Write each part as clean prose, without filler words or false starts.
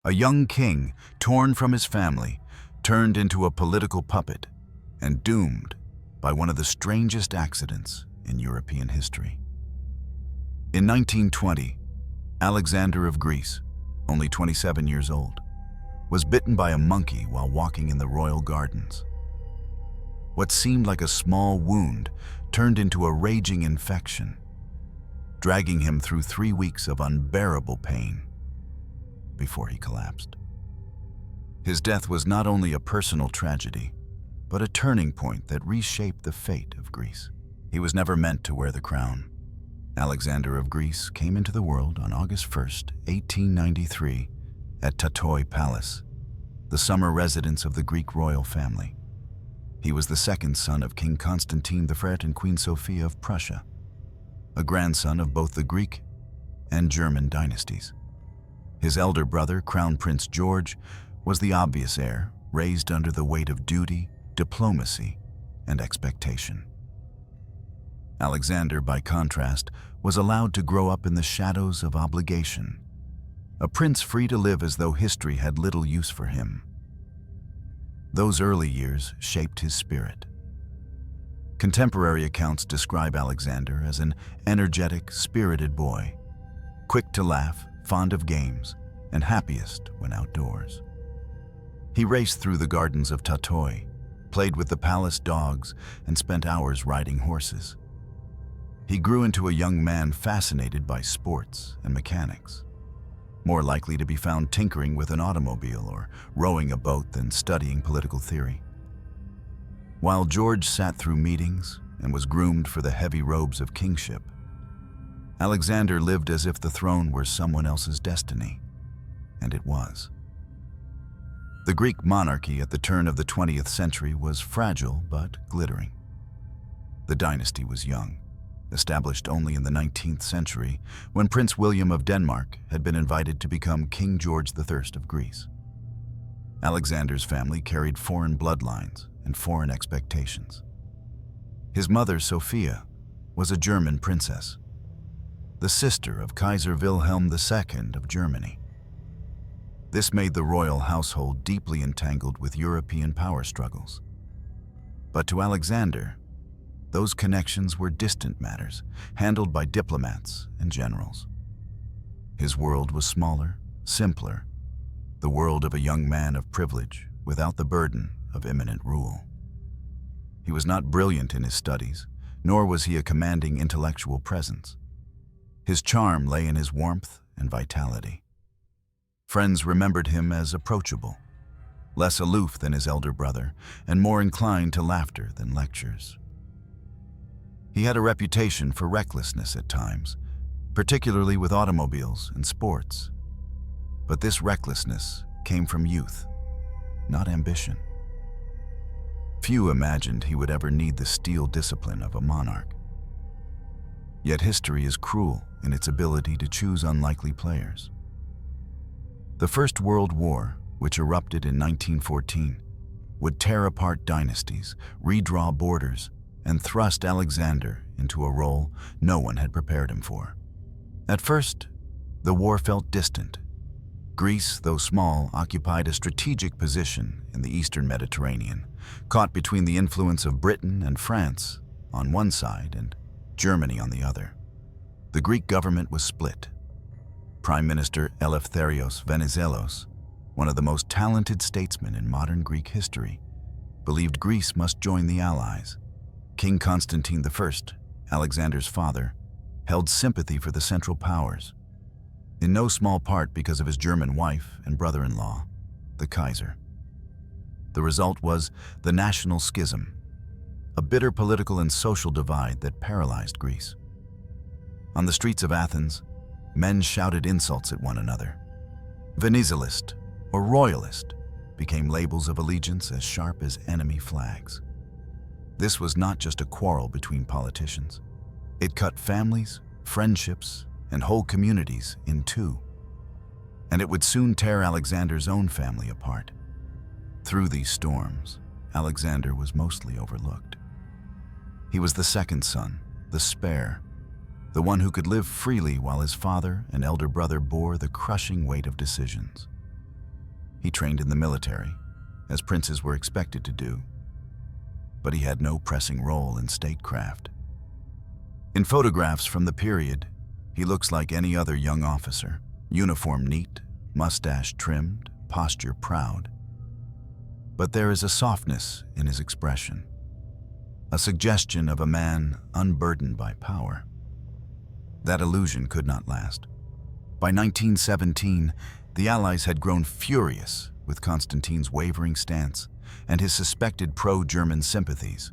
A young king, torn from his family, turned into a political puppet and doomed by one of the strangest accidents in European history. In 1920, Alexander of Greece, only 27 years old, was bitten by a monkey while walking in the royal gardens. What seemed like a small wound turned into a raging infection, dragging him through 3 weeks of unbearable pain before he collapsed. His death was not only a personal tragedy, but a turning point that reshaped the fate of Greece. He was never meant to wear the crown. Alexander of Greece came into the world on August 1st, 1893, at Tatoi Palace, the summer residence of the Greek royal family. He was the second son of King Constantine III and Queen Sophia of Prussia, a grandson of both the Greek and German dynasties. His elder brother, Crown Prince George, was the obvious heir, raised under the weight of duty, diplomacy, and expectation. Alexander, by contrast, was allowed to grow up in the shadows of obligation, a prince free to live as though history had little use for him. Those early years shaped his spirit. Contemporary accounts describe Alexander as an energetic, spirited boy, quick to laugh, fond of games, and happiest when outdoors. He raced through the gardens of Tatoi, played with the palace dogs, and spent hours riding horses. He grew into a young man fascinated by sports and mechanics, more likely to be found tinkering with an automobile or rowing a boat than studying political theory. While George sat through meetings and was groomed for the heavy robes of kingship, Alexander lived as if the throne were someone else's destiny, and it was. The Greek monarchy at the turn of the 20th century was fragile but glittering. The dynasty was young, established only in the 19th century when Prince William of Denmark had been invited to become King George III of Greece. Alexander's family carried foreign bloodlines and foreign expectations. His mother, Sophia, was a German princess, the sister of Kaiser Wilhelm II of Germany. This made the royal household deeply entangled with European power struggles. But to Alexander, those connections were distant matters, handled by diplomats and generals. His world was smaller, simpler, the world of a young man of privilege without the burden of imminent rule. He was not brilliant in his studies, nor was he a commanding intellectual presence. His charm lay in his warmth and vitality. Friends remembered him as approachable, less aloof than his elder brother, and more inclined to laughter than lectures. He had a reputation for recklessness at times, particularly with automobiles and sports. But this recklessness came from youth, not ambition. Few imagined he would ever need the steel discipline of a monarch. Yet history is cruel in its ability to choose unlikely players. The First World War, which erupted in 1914, would tear apart dynasties, redraw borders, and thrust Alexander into a role no one had prepared him for. At first, the war felt distant. Greece, though small, occupied a strategic position in the eastern Mediterranean, caught between the influence of Britain and France on one side and Germany on the other. The Greek government was split. Prime Minister Eleftherios Venizelos, one of the most talented statesmen in modern Greek history, believed Greece must join the Allies. King Constantine I, Alexander's father, held sympathy for the Central Powers, in no small part because of his German wife and brother-in-law, the Kaiser. The result was the national schism, a bitter political and social divide that paralyzed Greece. On the streets of Athens, men shouted insults at one another. Venizelist or royalist became labels of allegiance as sharp as enemy flags. This was not just a quarrel between politicians. It cut families, friendships, and whole communities in two. And it would soon tear Alexander's own family apart. Through these storms, Alexander was mostly overlooked. He was the second son, the spare, the one who could live freely while his father and elder brother bore the crushing weight of decisions. He trained in the military, as princes were expected to do, but he had no pressing role in statecraft. In photographs from the period, he looks like any other young officer, uniform neat, mustache trimmed, posture proud. But there is a softness in his expression, a suggestion of a man unburdened by power. That illusion could not last. By 1917, the Allies had grown furious with Constantine's wavering stance and his suspected pro-German sympathies.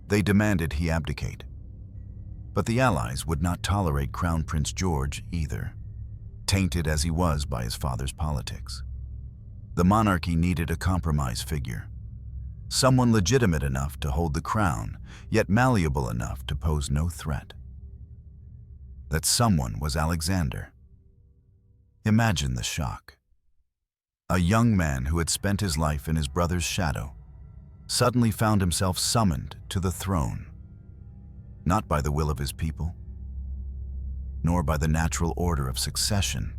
They demanded he abdicate. But the Allies would not tolerate Crown Prince George either, tainted as he was by his father's politics. The monarchy needed a compromise figure, someone legitimate enough to hold the crown, yet malleable enough to pose no threat. That someone was Alexander. Imagine the shock. A young man who had spent his life in his brother's shadow suddenly found himself summoned to the throne, not by the will of his people, nor by the natural order of succession,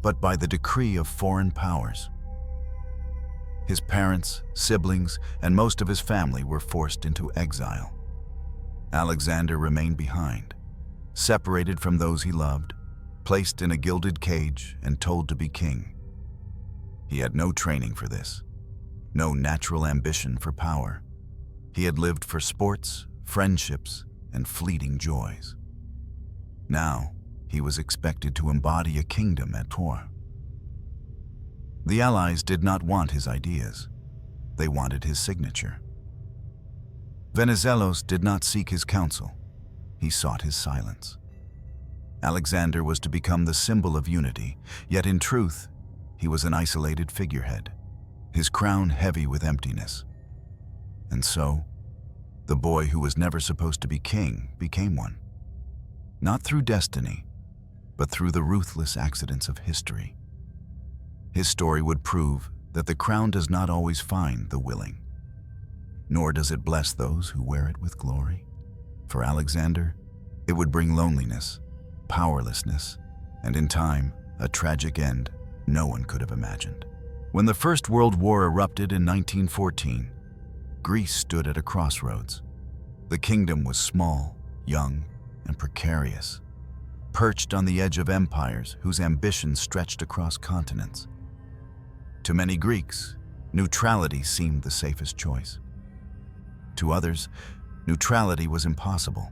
but by the decree of foreign powers. His parents, siblings, and most of his family were forced into exile. Alexander remained behind, separated from those he loved, placed in a gilded cage and told to be king. He had no training for this, no natural ambition for power. He had lived for sports, friendships, and fleeting joys. Now, he was expected to embody a kingdom at war. The Allies did not want his ideas. They wanted his signature. Venizelos did not seek his counsel. He sought his silence. Alexander was to become the symbol of unity, yet in truth, he was an isolated figurehead, his crown heavy with emptiness. And so, the boy who was never supposed to be king became one. Not through destiny, but through the ruthless accidents of history. His story would prove that the crown does not always find the willing, nor does it bless those who wear it with glory. For Alexander, it would bring loneliness, powerlessness, and in time, a tragic end no one could have imagined. When the First World War erupted in 1914, Greece stood at a crossroads. The kingdom was small, young, and precarious, perched on the edge of empires whose ambitions stretched across continents. To many Greeks, neutrality seemed the safest choice. To others, neutrality was impossible.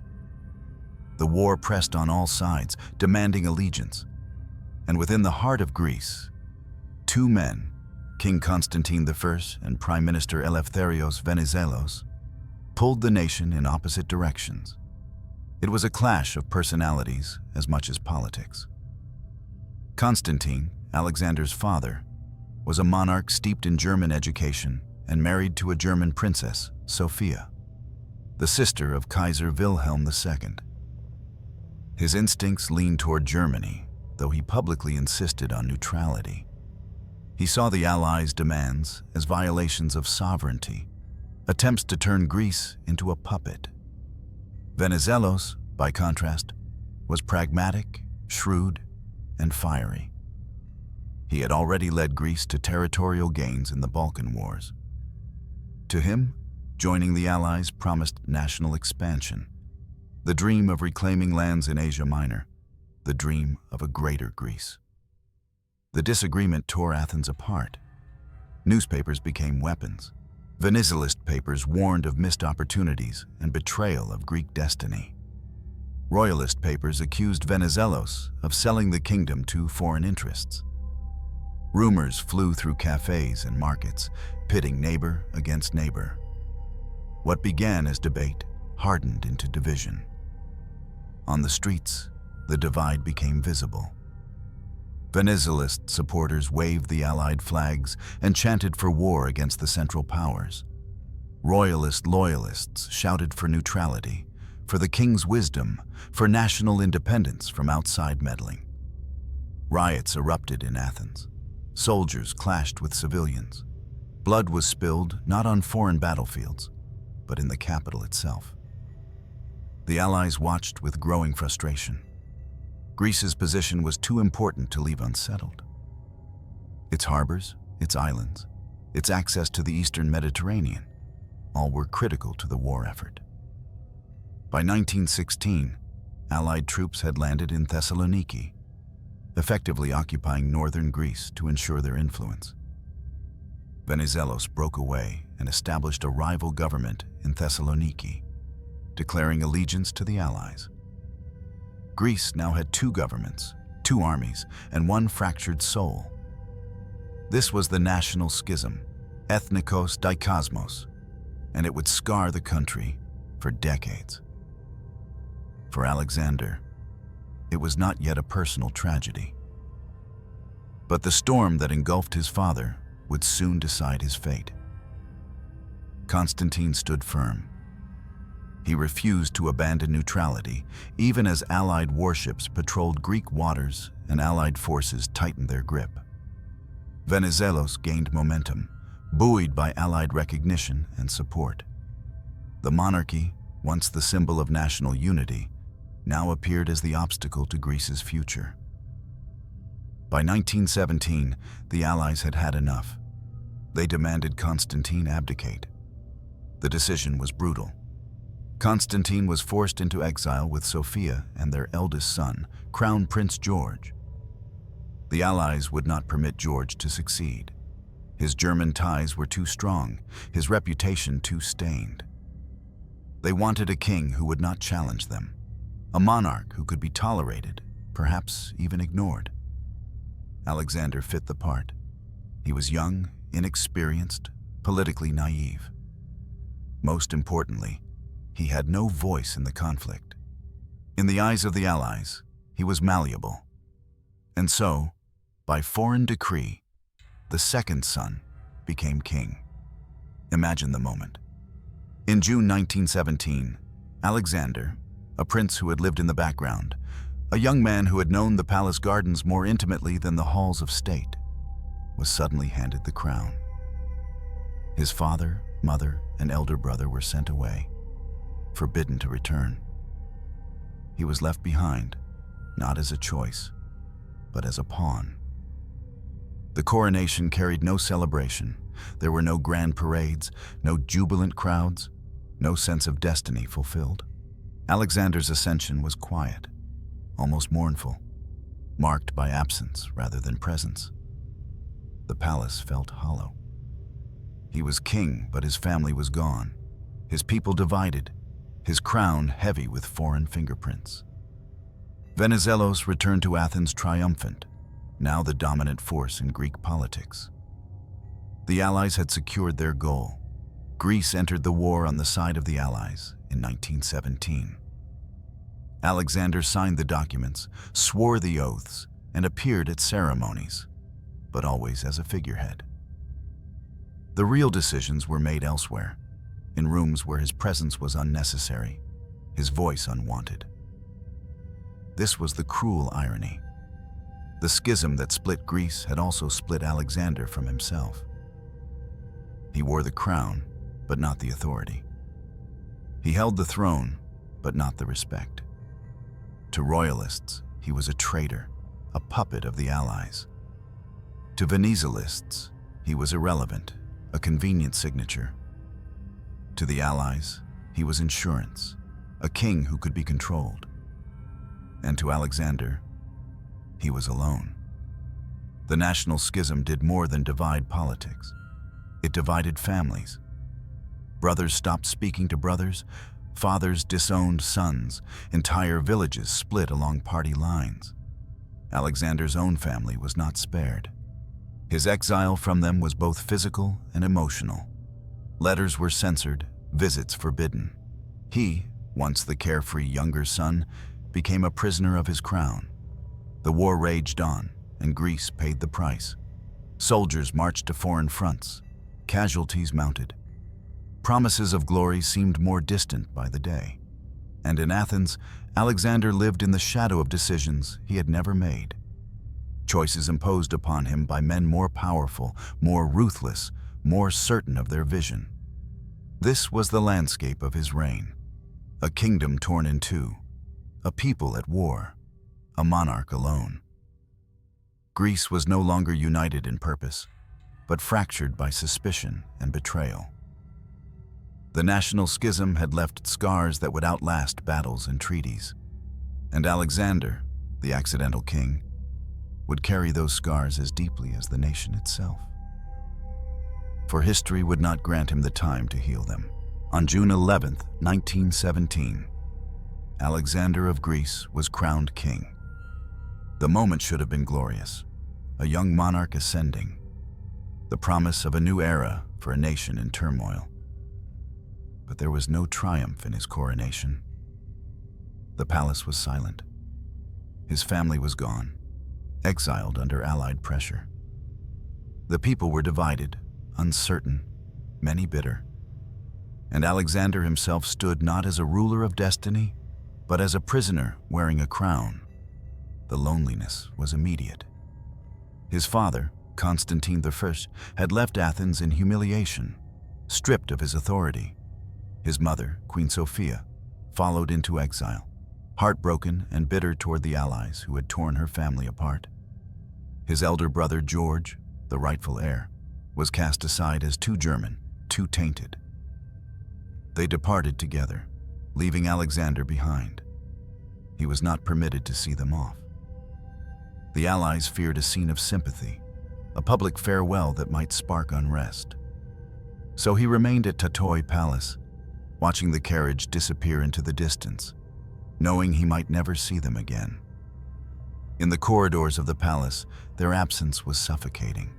The war pressed on all sides, demanding allegiance. And within the heart of Greece, two men, King Constantine I and Prime Minister Eleftherios Venizelos, pulled the nation in opposite directions. It was a clash of personalities as much as politics. Constantine, Alexander's father, was a monarch steeped in German education and married to a German princess, Sophia, the sister of Kaiser Wilhelm II. His instincts leaned toward Germany, though he publicly insisted on neutrality. He saw the Allies' demands as violations of sovereignty, attempts to turn Greece into a puppet. Venizelos, by contrast, was pragmatic, shrewd, and fiery. He had already led Greece to territorial gains in the Balkan Wars. To him, joining the Allies promised national expansion, the dream of reclaiming lands in Asia Minor, the dream of a greater Greece. The disagreement tore Athens apart. Newspapers became weapons. Venizelist papers warned of missed opportunities and betrayal of Greek destiny. Royalist papers accused Venizelos of selling the kingdom to foreign interests. Rumors flew through cafes and markets, pitting neighbor against neighbor. What began as debate hardened into division. On the streets, the divide became visible. Venizelist supporters waved the Allied flags and chanted for war against the Central Powers. Royalist loyalists shouted for neutrality, for the king's wisdom, for national independence from outside meddling. Riots erupted in Athens. Soldiers clashed with civilians. Blood was spilled not on foreign battlefields, but in the capital itself. The Allies watched with growing frustration. Greece's position was too important to leave unsettled. Its harbors, its islands, its access to the eastern Mediterranean, all were critical to the war effort. By 1916, Allied troops had landed in Thessaloniki, effectively occupying northern Greece to ensure their influence. Venizelos broke away and established a rival government in Thessaloniki, declaring allegiance to the Allies. Greece now had two governments, two armies, and one fractured soul. This was the national schism, ethnikos dikosmos, and it would scar the country for decades. For Alexander, it was not yet a personal tragedy. But the storm that engulfed his father would soon decide his fate. Constantine stood firm. He refused to abandon neutrality, even as Allied warships patrolled Greek waters and Allied forces tightened their grip. Venizelos gained momentum, buoyed by Allied recognition and support. The monarchy, once the symbol of national unity, now appeared as the obstacle to Greece's future. By 1917, the Allies had had enough. They demanded Constantine abdicate. The decision was brutal. Constantine was forced into exile with Sophia and their eldest son, Crown Prince George. The Allies would not permit George to succeed. His German ties were too strong, his reputation too stained. They wanted a king who would not challenge them, a monarch who could be tolerated, perhaps even ignored. Alexander fit the part. He was young, inexperienced, politically naive. Most importantly, he had no voice in the conflict. In the eyes of the Allies, he was malleable. And so, by foreign decree, the second son became king. Imagine the moment. In June 1917, Alexander, a prince who had lived in the background, a young man who had known the palace gardens more intimately than the halls of state, was suddenly handed the crown. His father, mother, and elder brother were sent away, forbidden to return. He was left behind, not as a choice, but as a pawn. The coronation carried no celebration. There were no grand parades, no jubilant crowds, no sense of destiny fulfilled. Alexander's ascension was quiet, almost mournful, marked by absence rather than presence. The palace felt hollow. He was king, but his family was gone, his people divided, his crown heavy with foreign fingerprints. Venizelos returned to Athens triumphant, now the dominant force in Greek politics. The Allies had secured their goal. Greece entered the war on the side of the Allies in 1917. Alexander signed the documents, swore the oaths, and appeared at ceremonies, but always as a figurehead. The real decisions were made elsewhere, in rooms where his presence was unnecessary, his voice unwanted. This was the cruel irony. The schism that split Greece had also split Alexander from himself. He wore the crown, but not the authority. He held the throne, but not the respect. To royalists, he was a traitor, a puppet of the Allies. To Venizelists, he was irrelevant, a convenient signature. To the Allies, he was insurance, a king who could be controlled. And to Alexander, he was alone. The national schism did more than divide politics. It divided families. Brothers stopped speaking to brothers, fathers disowned sons, entire villages split along party lines. Alexander's own family was not spared. His exile from them was both physical and emotional. Letters were censored, visits forbidden. He, once the carefree younger son, became a prisoner of his crown. The war raged on, and Greece paid the price. Soldiers marched to foreign fronts. Casualties mounted. Promises of glory seemed more distant by the day. And in Athens, Alexander lived in the shadow of decisions he had never made. Choices imposed upon him by men more powerful, more ruthless, more certain of their vision. This was the landscape of his reign. A kingdom torn in two, a people at war, a monarch alone. Greece was no longer united in purpose, but fractured by suspicion and betrayal. The national schism had left scars that would outlast battles and treaties, and Alexander, the accidental king, would carry those scars as deeply as the nation itself. For history would not grant him the time to heal them. On June 11, 1917, Alexander of Greece was crowned king. The moment should have been glorious, a young monarch ascending, the promise of a new era for a nation in turmoil. But there was no triumph in his coronation. The palace was silent. His family was gone, exiled under Allied pressure. The people were divided, uncertain, many bitter. And Alexander himself stood not as a ruler of destiny, but as a prisoner wearing a crown. The loneliness was immediate. His father, Constantine I, had left Athens in humiliation, stripped of his authority. His mother, Queen Sophia, followed into exile, heartbroken and bitter toward the allies who had torn her family apart. His elder brother, George, the rightful heir, was cast aside as too German, too tainted. They departed together, leaving Alexander behind. He was not permitted to see them off. The allies feared a scene of sympathy, a public farewell that might spark unrest. So he remained at Tatoi Palace, watching the carriage disappear into the distance, knowing he might never see them again. In the corridors of the palace, their absence was suffocating.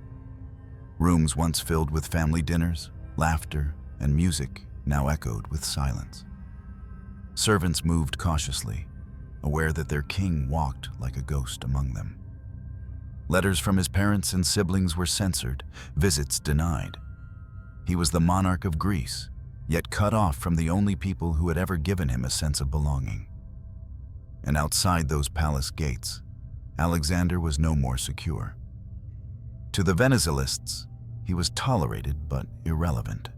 Rooms once filled with family dinners, laughter, and music now echoed with silence. Servants moved cautiously, aware that their king walked like a ghost among them. Letters from his parents and siblings were censored, visits denied. He was the monarch of Greece, yet cut off from the only people who had ever given him a sense of belonging. And outside those palace gates, Alexander was no more secure. To the Venezuelists, he was tolerated but irrelevant,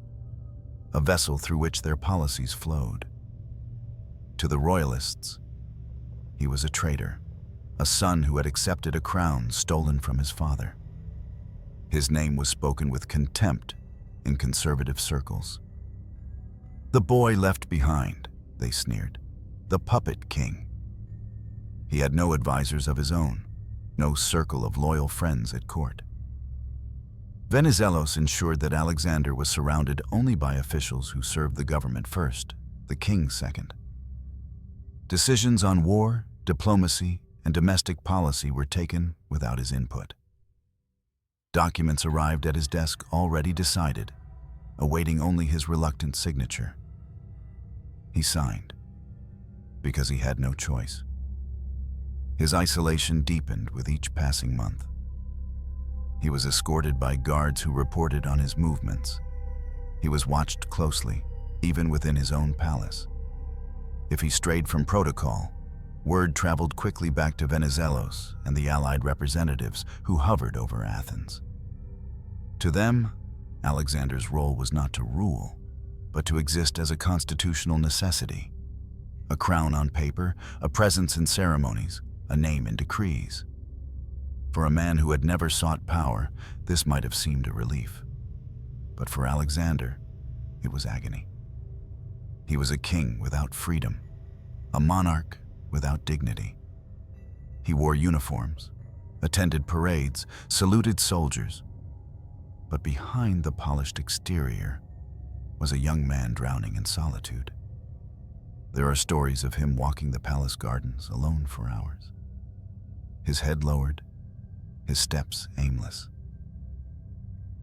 a vessel through which their policies flowed. To the royalists, he was a traitor, a son who had accepted a crown stolen from his father. His name was spoken with contempt in conservative circles. The boy left behind, they sneered, the puppet king. He had no advisors of his own, no circle of loyal friends at court. Venizelos ensured that Alexander was surrounded only by officials who served the government first, the king second. Decisions on war, diplomacy, and domestic policy were taken without his input. Documents arrived at his desk already decided, awaiting only his reluctant signature. He signed, because he had no choice. His isolation deepened with each passing month. He was escorted by guards who reported on his movements. He was watched closely, even within his own palace. If he strayed from protocol, word traveled quickly back to Venizelos and the Allied representatives who hovered over Athens. To them, Alexander's role was not to rule, but to exist as a constitutional necessity. A crown on paper, a presence in ceremonies, a name in decrees. For a man who had never sought power, this might have seemed a relief. But for Alexander, it was agony. He was a king without freedom, a monarch without dignity. He wore uniforms, attended parades, saluted soldiers. But behind the polished exterior was a young man drowning in solitude. There are stories of him walking the palace gardens alone for hours, his head lowered, his steps aimless.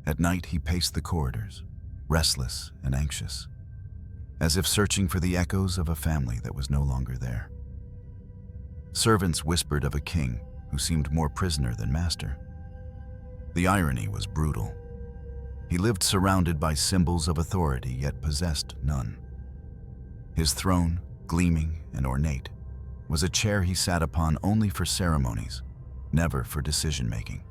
At night, he paced the corridors, restless and anxious, as if searching for the echoes of a family that was no longer there. Servants whispered of a king who seemed more prisoner than master. The irony was brutal. He lived surrounded by symbols of authority, yet possessed none. His throne, gleaming and ornate, was a chair he sat upon only for ceremonies, never for decision-making.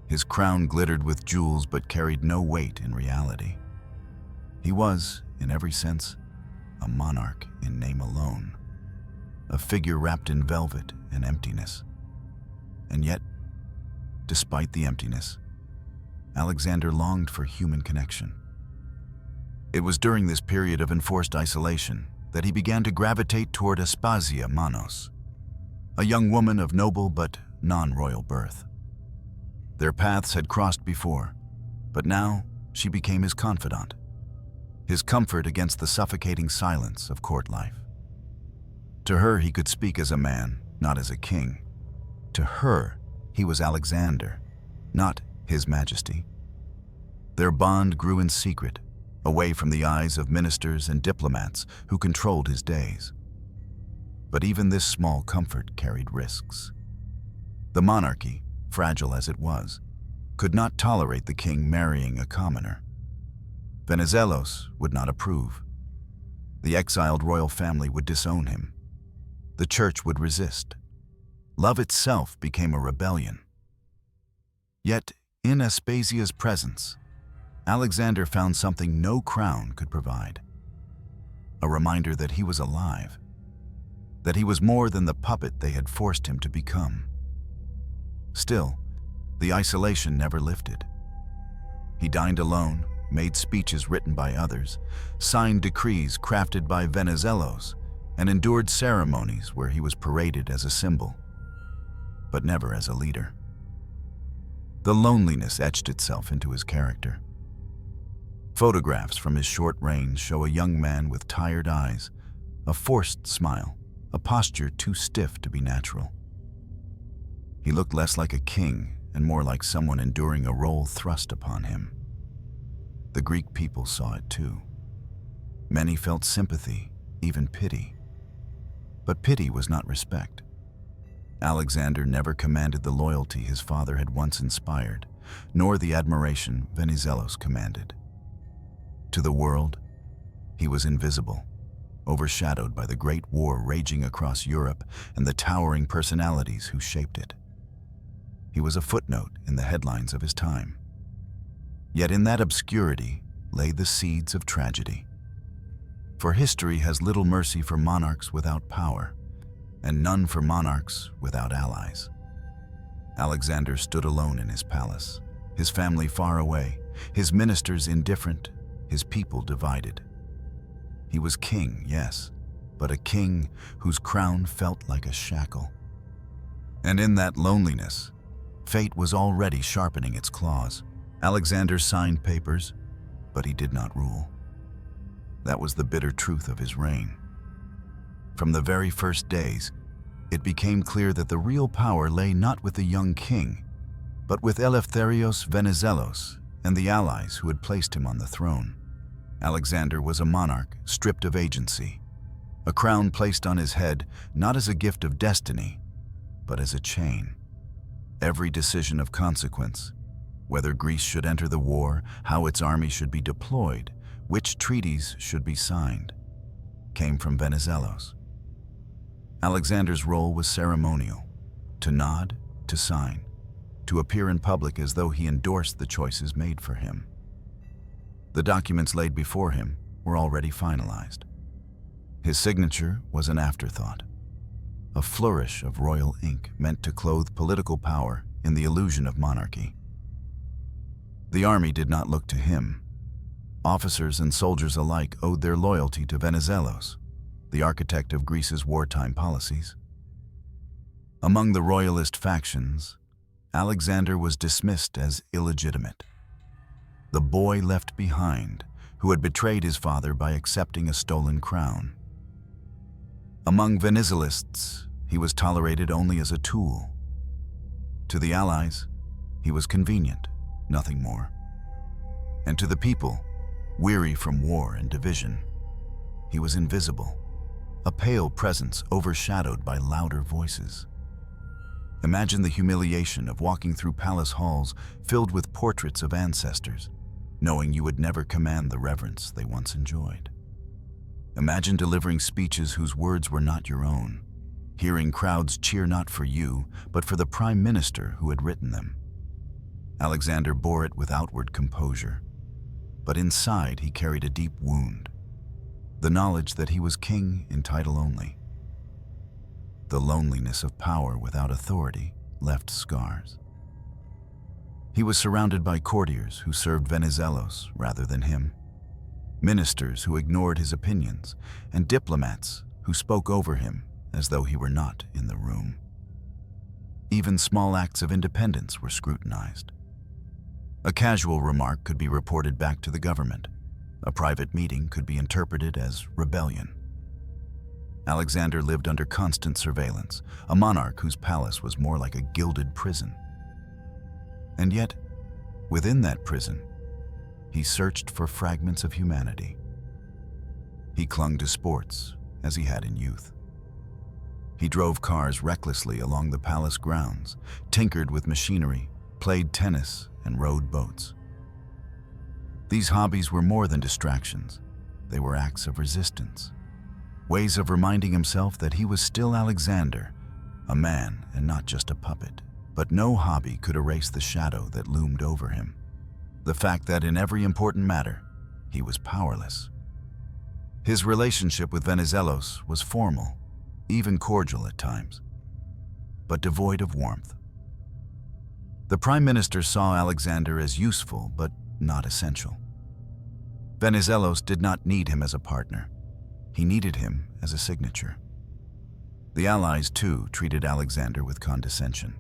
His crown glittered with jewels but carried no weight in reality. He was, in every sense, a monarch in name alone, a figure wrapped in velvet and emptiness. And yet, despite the emptiness, Alexander longed for human connection. It was during this period of enforced isolation that he began to gravitate toward Aspasia Manos, a young woman of noble but non-royal birth. Their paths had crossed before, but now she became his confidant, his comfort against the suffocating silence of court life. To her he could speak as a man, not as a king. To her he was Alexander, not His Majesty. Their bond grew in secret, away from the eyes of ministers and diplomats who controlled his days. But even this small comfort carried risks. The monarchy, fragile as it was, could not tolerate the king marrying a commoner. Venizelos would not approve. The exiled royal family would disown him. The church would resist. Love itself became a rebellion. Yet, in Aspasia's presence, Alexander found something no crown could provide. A reminder that he was alive, that he was more than the puppet they had forced him to become. Still, the isolation never lifted. He dined alone, made speeches written by others, signed decrees crafted by Venizelos, and endured ceremonies where he was paraded as a symbol, but never as a leader. The loneliness etched itself into his character. Photographs from his short reign show a young man with tired eyes, a forced smile, a posture too stiff to be natural. He looked less like a king and more like someone enduring a role thrust upon him. The Greek people saw it too. Many felt sympathy, even pity. But pity was not respect. Alexander never commanded the loyalty his father had once inspired, nor the admiration Venizelos commanded. To the world, he was invisible, overshadowed by the great war raging across Europe and the towering personalities who shaped it. He was a footnote in the headlines of his time. Yet in that obscurity lay the seeds of tragedy. For history has little mercy for monarchs without power, and none for monarchs without allies. Alexander stood alone in his palace, his family far away, his ministers indifferent, his people divided. He was king, yes, but a king whose crown felt like a shackle. And in that loneliness, fate was already sharpening its claws. Alexander signed papers, but he did not rule. That was the bitter truth of his reign. From the very first days, it became clear that the real power lay not with the young king, but with Eleftherios Venizelos and the allies who had placed him on the throne. Alexander was a monarch stripped of agency, a crown placed on his head not as a gift of destiny, but as a chain. Every decision of consequence, whether Greece should enter the war, how its army should be deployed, which treaties should be signed, came from Venizelos. Alexander's role was ceremonial, to nod, to sign, to appear in public as though he endorsed the choices made for him. The documents laid before him were already finalized. His signature was an afterthought, a flourish of royal ink meant to clothe political power in the illusion of monarchy. The army did not look to him. Officers and soldiers alike owed their loyalty to Venizelos, the architect of Greece's wartime policies. Among the royalist factions, Alexander was dismissed as illegitimate, the boy left behind who had betrayed his father by accepting a stolen crown. Among Venizelists, he was tolerated only as a tool. To the allies, he was convenient, nothing more. And to the people, weary from war and division, he was invisible, a pale presence overshadowed by louder voices. Imagine the humiliation of walking through palace halls filled with portraits of ancestors, knowing you would never command the reverence they once enjoyed. Imagine delivering speeches whose words were not your own, hearing crowds cheer not for you, but for the prime minister who had written them. Alexander bore it with outward composure, but inside he carried a deep wound, the knowledge that he was king in title only. The loneliness of power without authority left scars. He was surrounded by courtiers who served Venizelos rather than him, ministers who ignored his opinions, and diplomats who spoke over him as though he were not in the room. Even small acts of independence were scrutinized. A casual remark could be reported back to the government. A private meeting could be interpreted as rebellion. Alexander lived under constant surveillance, a monarch whose palace was more like a gilded prison. And yet, within that prison, he searched for fragments of humanity. He clung to sports, as he had in youth. He drove cars recklessly along the palace grounds, tinkered with machinery, played tennis, and rowed boats. These hobbies were more than distractions. They were acts of resistance, ways of reminding himself that he was still Alexander, a man and not just a puppet. But no hobby could erase the shadow that loomed over him, the fact that in every important matter, he was powerless. His relationship with Venizelos was formal, even cordial at times, but devoid of warmth. The prime minister saw Alexander as useful but not essential. Venizelos did not need him as a partner. He needed him as a signature. The allies, too, treated Alexander with condescension.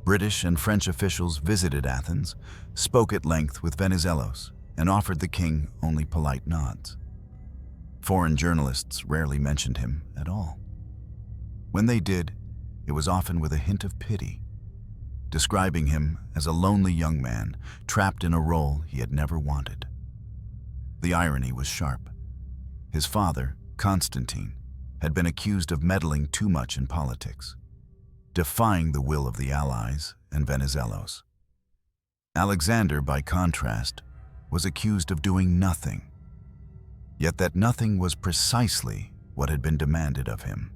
British and French officials visited Athens, spoke at length with Venizelos, and offered the king only polite nods. Foreign journalists rarely mentioned him at all. When they did, it was often with a hint of pity, describing him as a lonely young man trapped in a role he had never wanted. The irony was sharp. His father, Constantine, had been accused of meddling too much in politics, defying the will of the allies and Venizelos. Alexander, by contrast, was accused of doing nothing. Yet that nothing was precisely what had been demanded of him.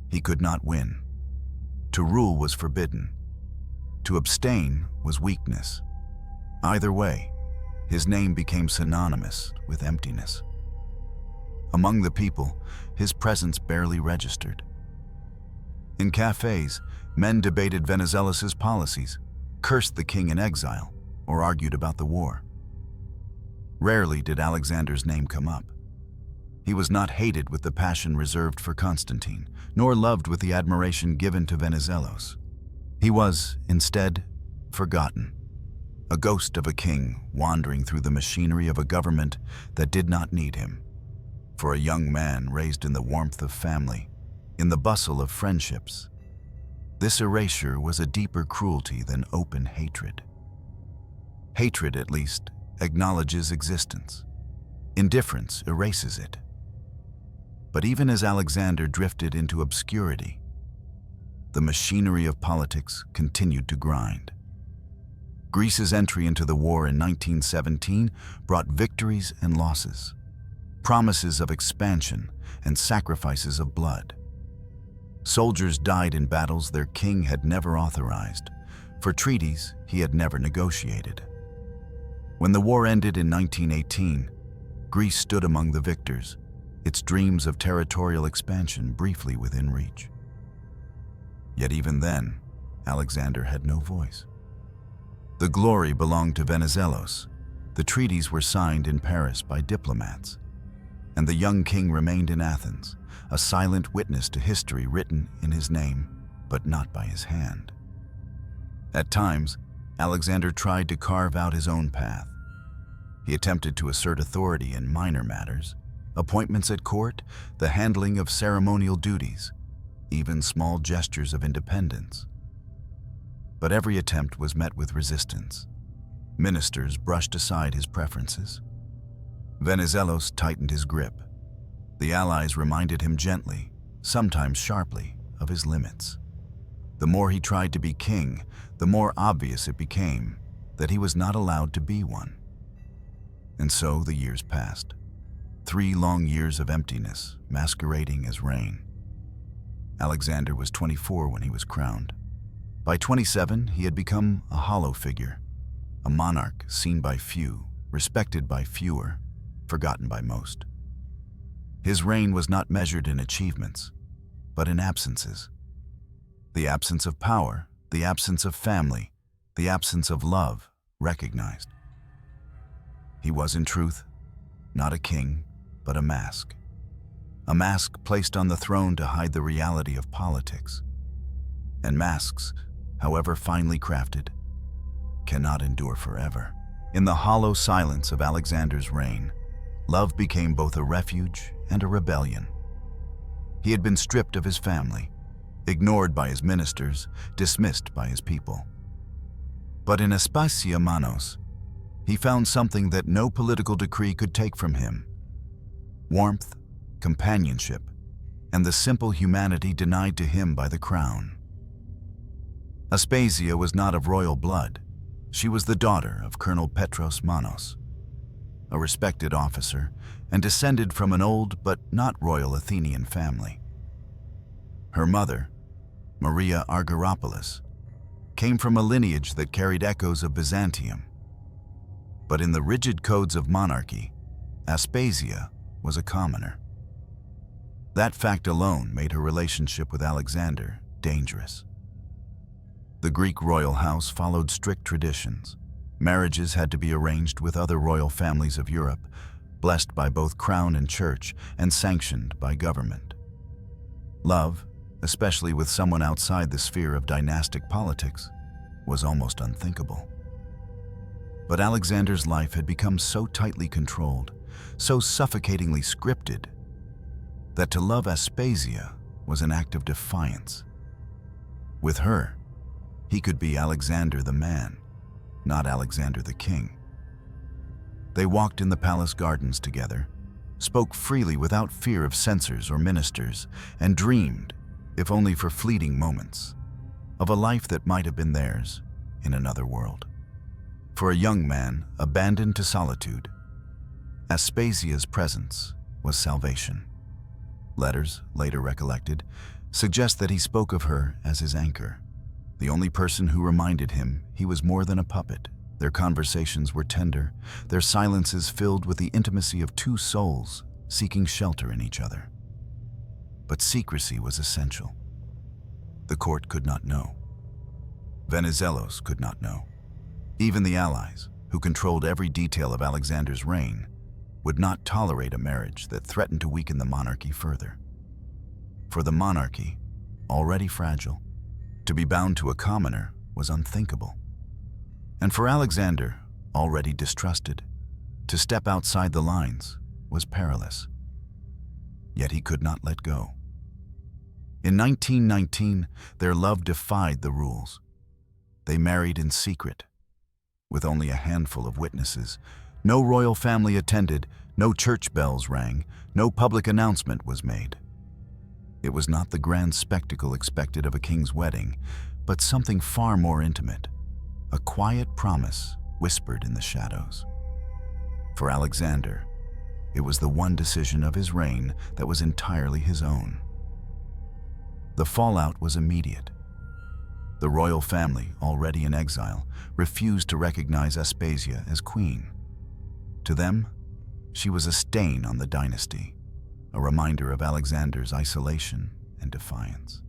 He could not win. To rule was forbidden. To abstain was weakness. Either way, his name became synonymous with emptiness. Among the people, his presence barely registered. In cafes, men debated Venizelos' policies, cursed the king in exile, or argued about the war. Rarely did Alexander's name come up. He was not hated with the passion reserved for Constantine, nor loved with the admiration given to Venizelos. He was, instead, forgotten, a ghost of a king wandering through the machinery of a government that did not need him. For a young man raised in the warmth of family, in the bustle of friendships, this erasure was a deeper cruelty than open hatred. Hatred, at least, acknowledges existence. Indifference erases it. But even as Alexander drifted into obscurity, the machinery of politics continued to grind. Greece's entry into the war in 1917 brought victories and losses, promises of expansion and sacrifices of blood. Soldiers died in battles their king had never authorized, for treaties he had never negotiated. When the war ended in 1918, Greece stood among the victors, its dreams of territorial expansion briefly within reach. Yet even then, Alexander had no voice. The glory belonged to Venizelos. The treaties were signed in Paris by diplomats, and the young king remained in Athens, a silent witness to history written in his name, but not by his hand. At times, Alexander tried to carve out his own path. He attempted to assert authority in minor matters, appointments at court, the handling of ceremonial duties, even small gestures of independence. But every attempt was met with resistance. Ministers brushed aside his preferences. Venizelos tightened his grip. The allies reminded him gently, sometimes sharply, of his limits. The more he tried to be king, the more obvious it became that he was not allowed to be one. And so the years passed. 3 long years of emptiness, masquerading as reign. Alexander was 24 when he was crowned. By 27, he had become a hollow figure, a monarch seen by few, respected by fewer, forgotten by most. His reign was not measured in achievements, but in absences. The absence of power, the absence of family, the absence of love recognized. He was, in truth, not a king, but a mask. A mask placed on the throne to hide the reality of politics. And masks, however finely crafted, cannot endure forever. In the hollow silence of Alexander's reign, love became both a refuge and a rebellion. He had been stripped of his family, ignored by his ministers, dismissed by his people. But in Aspasia Manos, he found something that no political decree could take from him: warmth, companionship, and the simple humanity denied to him by the crown. Aspasia was not of royal blood. She was the daughter of Colonel Petros Manos, a respected officer, and descended from an old but not royal Athenian family. Her mother, Maria Argyropoulos, came from a lineage that carried echoes of Byzantium. But in the rigid codes of monarchy, Aspasia was a commoner. That fact alone made her relationship with Alexander dangerous. The Greek royal house followed strict traditions. Marriages had to be arranged with other royal families of Europe, blessed by both crown and church, and sanctioned by government. Love, especially with someone outside the sphere of dynastic politics, was almost unthinkable. But Alexander's life had become so tightly controlled, so suffocatingly scripted, that to love Aspasia was an act of defiance. With her, he could be Alexander the man, not Alexander the king. They walked in the palace gardens together, spoke freely without fear of censors or ministers, and dreamed, if only for fleeting moments, of a life that might have been theirs in another world. For a young man abandoned to solitude, Aspasia's presence was salvation. Letters, later recollected, suggest that he spoke of her as his anchor, the only person who reminded him he was more than a puppet. Their conversations were tender, their silences filled with the intimacy of two souls seeking shelter in each other. But secrecy was essential. The court could not know. Venizelos could not know. Even the allies, who controlled every detail of Alexander's reign, would not tolerate a marriage that threatened to weaken the monarchy further. For the monarchy, already fragile, to be bound to a commoner was unthinkable. And for Alexander, already distrusted, to step outside the lines was perilous. Yet he could not let go. In 1919, their love defied the rules. They married in secret, with only a handful of witnesses. No royal family attended, no church bells rang, no public announcement was made. It was not the grand spectacle expected of a king's wedding, but something far more intimate, a quiet promise whispered in the shadows. For Alexander, it was the one decision of his reign that was entirely his own. The fallout was immediate. The royal family, already in exile, refused to recognize Aspasia as queen. To them, she was a stain on the dynasty, a reminder of Alexander's isolation and defiance.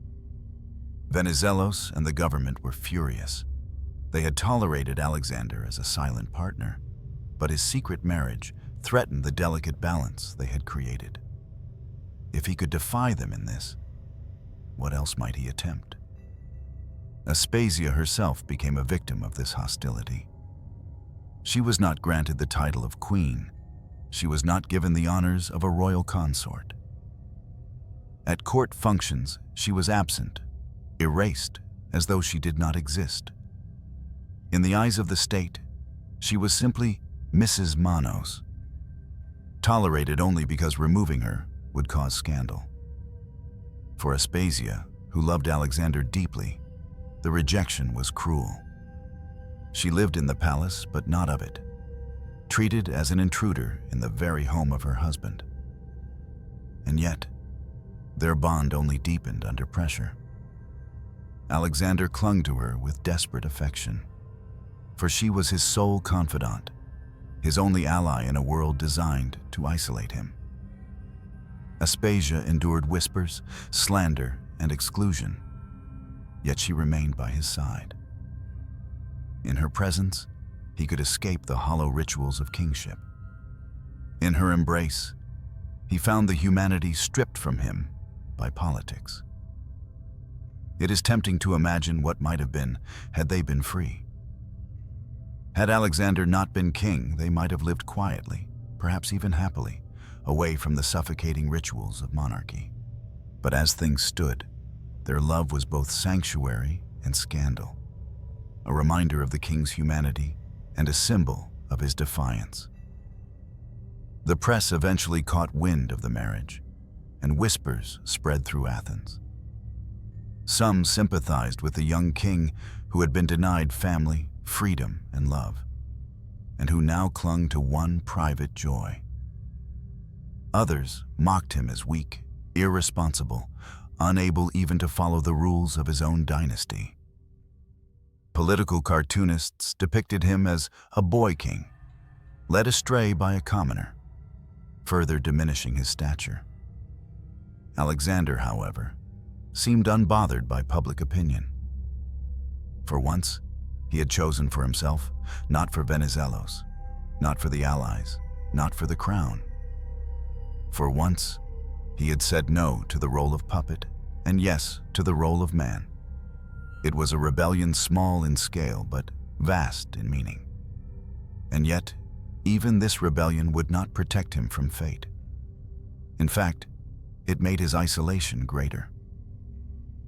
Venizelos and the government were furious. They had tolerated Alexander as a silent partner, but his secret marriage threatened the delicate balance they had created. If he could defy them in this, what else might he attempt? Aspasia herself became a victim of this hostility. She was not granted the title of queen. She was not given the honors of a royal consort. At court functions, she was absent, erased as though she did not exist. In the eyes of the state, she was simply Mrs. Manos, tolerated only because removing her would cause scandal. For Aspasia, who loved Alexander deeply, the rejection was cruel. She lived in the palace, but not of it, treated as an intruder in the very home of her husband. And yet, their bond only deepened under pressure. Alexander clung to her with desperate affection, for she was his sole confidant, his only ally in a world designed to isolate him. Aspasia endured whispers, slander, and exclusion, yet she remained by his side. In her presence, he could escape the hollow rituals of kingship. In her embrace, he found the humanity stripped from him by politics. It is tempting to imagine what might have been had they been free. Had Alexander not been king, they might have lived quietly, perhaps even happily, away from the suffocating rituals of monarchy. But as things stood, their love was both sanctuary and scandal, a reminder of the king's humanity and a symbol of his defiance. The press eventually caught wind of the marriage, and whispers spread through Athens. Some sympathized with the young king who had been denied family, freedom, and love, and who now clung to one private joy. Others mocked him as weak, irresponsible, unable even to follow the rules of his own dynasty. Political cartoonists depicted him as a boy king, led astray by a commoner, further diminishing his stature. Alexander, however, seemed unbothered by public opinion. For once, he had chosen for himself, not for Venizelos, not for the allies, not for the crown. For once, he had said no to the role of puppet and yes to the role of man. It was a rebellion small in scale but vast in meaning. And yet, even this rebellion would not protect him from fate. In fact, it made his isolation greater.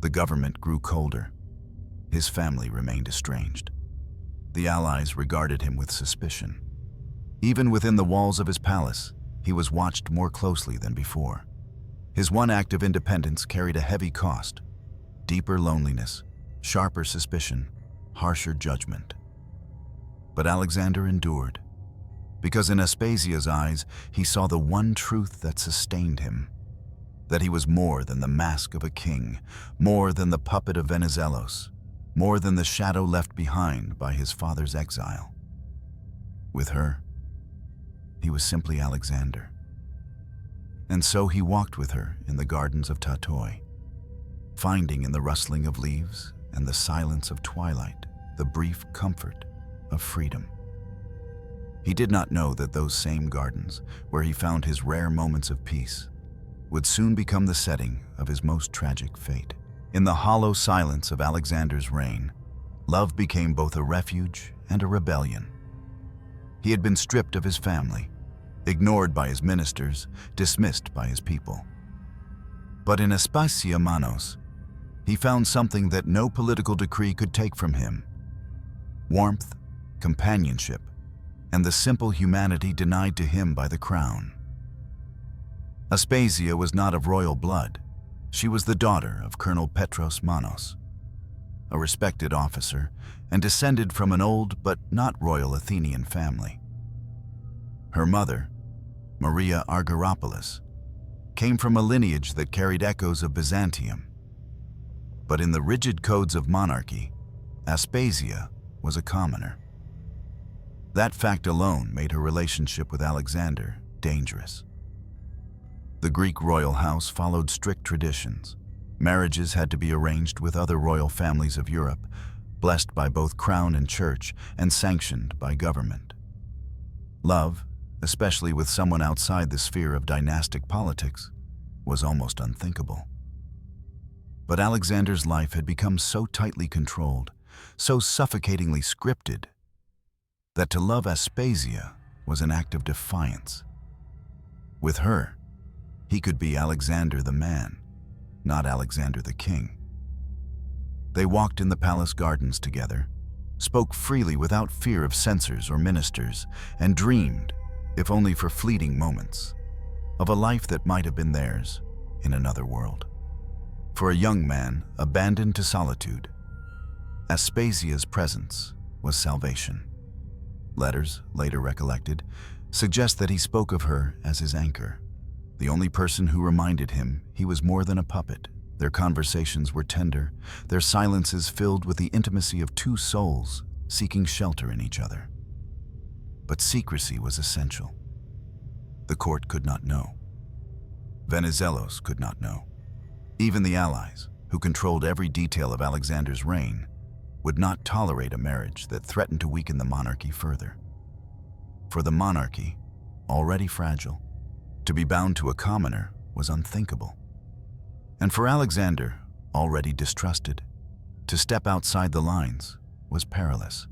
The government grew colder. His family remained estranged. The allies regarded him with suspicion. Even within the walls of his palace, he was watched more closely than before. His one act of independence carried a heavy cost: deeper loneliness, sharper suspicion, harsher judgment. But Alexander endured, because in Aspasia's eyes he saw the one truth that sustained him: that he was more than the mask of a king, more than the puppet of Venizelos, more than the shadow left behind by his father's exile. With her, he was simply Alexander. And so he walked with her in the gardens of Tatoi, finding in the rustling of leaves and the silence of twilight the brief comfort of freedom. He did not know that those same gardens, where he found his rare moments of peace, would soon become the setting of his most tragic fate. In the hollow silence of Alexander's reign, love became both a refuge and a rebellion. He had been stripped of his family, ignored by his ministers, dismissed by his people. But in Aspasia Manos, he found something that no political decree could take from him: warmth, companionship, and the simple humanity denied to him by the crown. Aspasia was not of royal blood. She was the daughter of Colonel Petros Manos, a respected officer, and descended from an old but not royal Athenian family. Her mother, Maria Argyropoulos, came from a lineage that carried echoes of Byzantium. But in the rigid codes of monarchy, Aspasia was a commoner. That fact alone made her relationship with Alexander dangerous. The Greek royal house followed strict traditions. Marriages had to be arranged with other royal families of Europe, blessed by both crown and church, and sanctioned by government. Love, especially with someone outside the sphere of dynastic politics, was almost unthinkable. But Alexander's life had become so tightly controlled, so suffocatingly scripted, that to love Aspasia was an act of defiance. With her, he could be Alexander the man, not Alexander the king. They walked in the palace gardens together, spoke freely without fear of censors or ministers, and dreamed, if only for fleeting moments, of a life that might have been theirs in another world. For a young man abandoned to solitude, Aspasia's presence was salvation. Letters, later recollected, suggest that he spoke of her as his anchor, the only person who reminded him he was more than a puppet. Their conversations were tender, their silences filled with the intimacy of two souls seeking shelter in each other. But secrecy was essential. The court could not know. Venizelos could not know. Even the allies, who controlled every detail of Alexander's reign, would not tolerate a marriage that threatened to weaken the monarchy further. For the monarchy, already fragile, to be bound to a commoner was unthinkable. And for Alexander, already distrusted, to step outside the lines was perilous.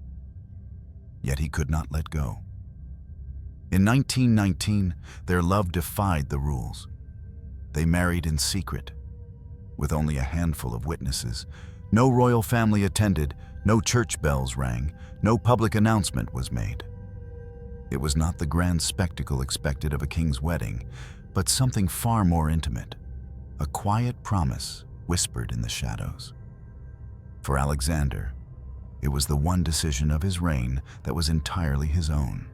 Yet he could not let go. In 1919, their love defied the rules. They married in secret, with only a handful of witnesses. No royal family attended, no church bells rang, no public announcement was made. It was not the grand spectacle expected of a king's wedding, but something far more intimate, a quiet promise whispered in the shadows. For Alexander, it was the one decision of his reign that was entirely his own.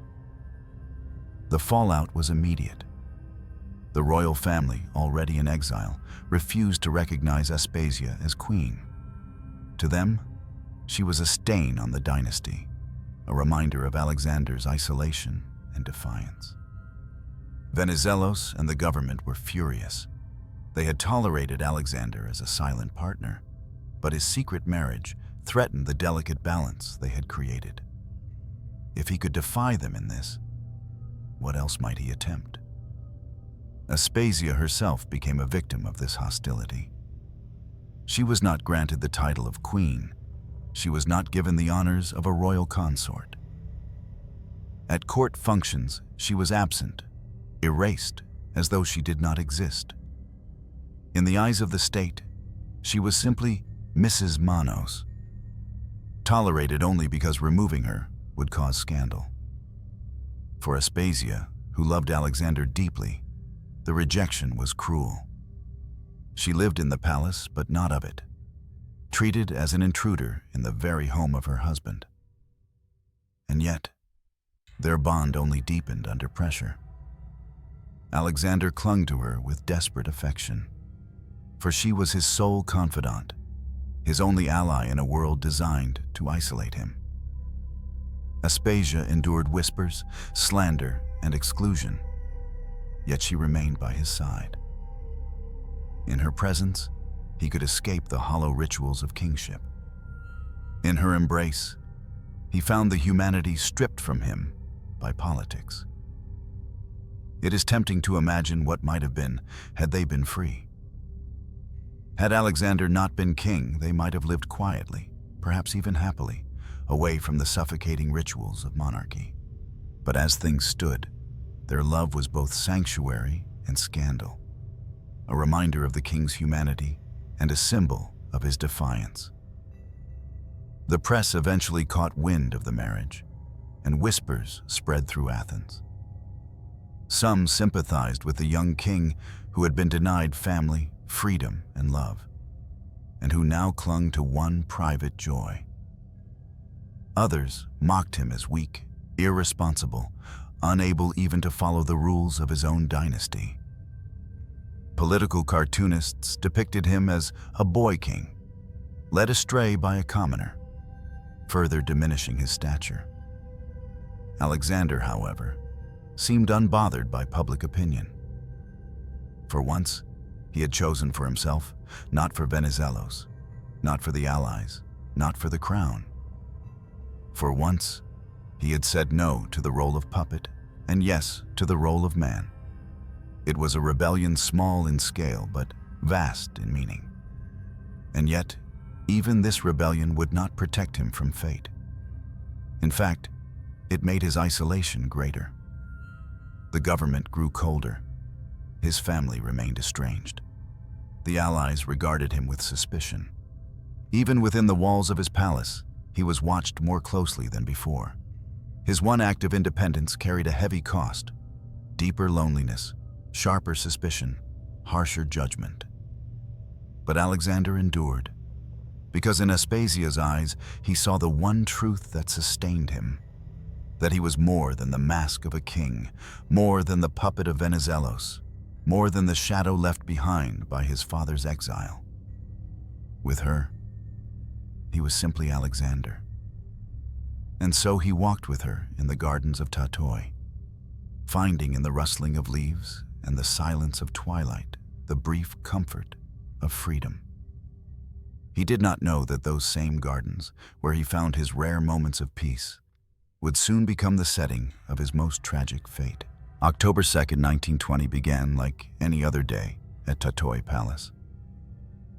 The fallout was immediate. The royal family, already in exile, refused to recognize Aspasia as queen. To them, she was a stain on the dynasty, a reminder of Alexander's isolation and defiance. Venizelos and the government were furious. They had tolerated Alexander as a silent partner, but his secret marriage threatened the delicate balance they had created. If he could defy them in this, what else might he attempt? Aspasia herself became a victim of this hostility. She was not granted the title of queen. She was not given the honors of a royal consort. At court functions, she was absent, erased as though she did not exist. In the eyes of the state, she was simply Mrs. Manos, tolerated only because removing her would cause scandal. For Aspasia, who loved Alexander deeply, the rejection was cruel. She lived in the palace, but not of it, treated as an intruder in the very home of her husband. And yet, their bond only deepened under pressure. Alexander clung to her with desperate affection, for she was his sole confidant, his only ally in a world designed to isolate him. Aspasia endured whispers, slander, and exclusion, yet she remained by his side. In her presence, he could escape the hollow rituals of kingship. In her embrace, he found the humanity stripped from him by politics. It is tempting to imagine what might have been had they been free. Had Alexander not been king, they might have lived quietly, perhaps even happily, away from the suffocating rituals of monarchy. But as things stood, their love was both sanctuary and scandal, a reminder of the king's humanity and a symbol of his defiance. The press eventually caught wind of the marriage, and whispers spread through Athens. Some sympathized with the young king who had been denied family, freedom, and love, and who now clung to one private joy. Others mocked him as weak, irresponsible, unable even to follow the rules of his own dynasty. Political cartoonists depicted him as a boy king, led astray by a commoner, further diminishing his stature. Alexander, however, seemed unbothered by public opinion. For once, he had chosen for himself, not for Venizelos, not for the allies, not for the crown. For once, he had said no to the role of puppet and yes to the role of man. It was a rebellion small in scale but vast in meaning. And yet, even this rebellion would not protect him from fate. In fact, it made his isolation greater. The government grew colder. His family remained estranged. The allies regarded him with suspicion. Even within the walls of his palace, he was watched more closely than before. His one act of independence carried a heavy cost: deeper loneliness, sharper suspicion, harsher judgment. But Alexander endured, because in Aspasia's eyes he saw the one truth that sustained him: that he was more than the mask of a king, more than the puppet of Venizelos, more than the shadow left behind by his father's exile. With her, he was simply Alexander. And so he walked with her in the gardens of Tatoi, finding in the rustling of leaves and the silence of twilight the brief comfort of freedom. He did not know that those same gardens, where he found his rare moments of peace, would soon become the setting of his most tragic fate. October 2nd, 1920 began like any other day at Tatoy Palace.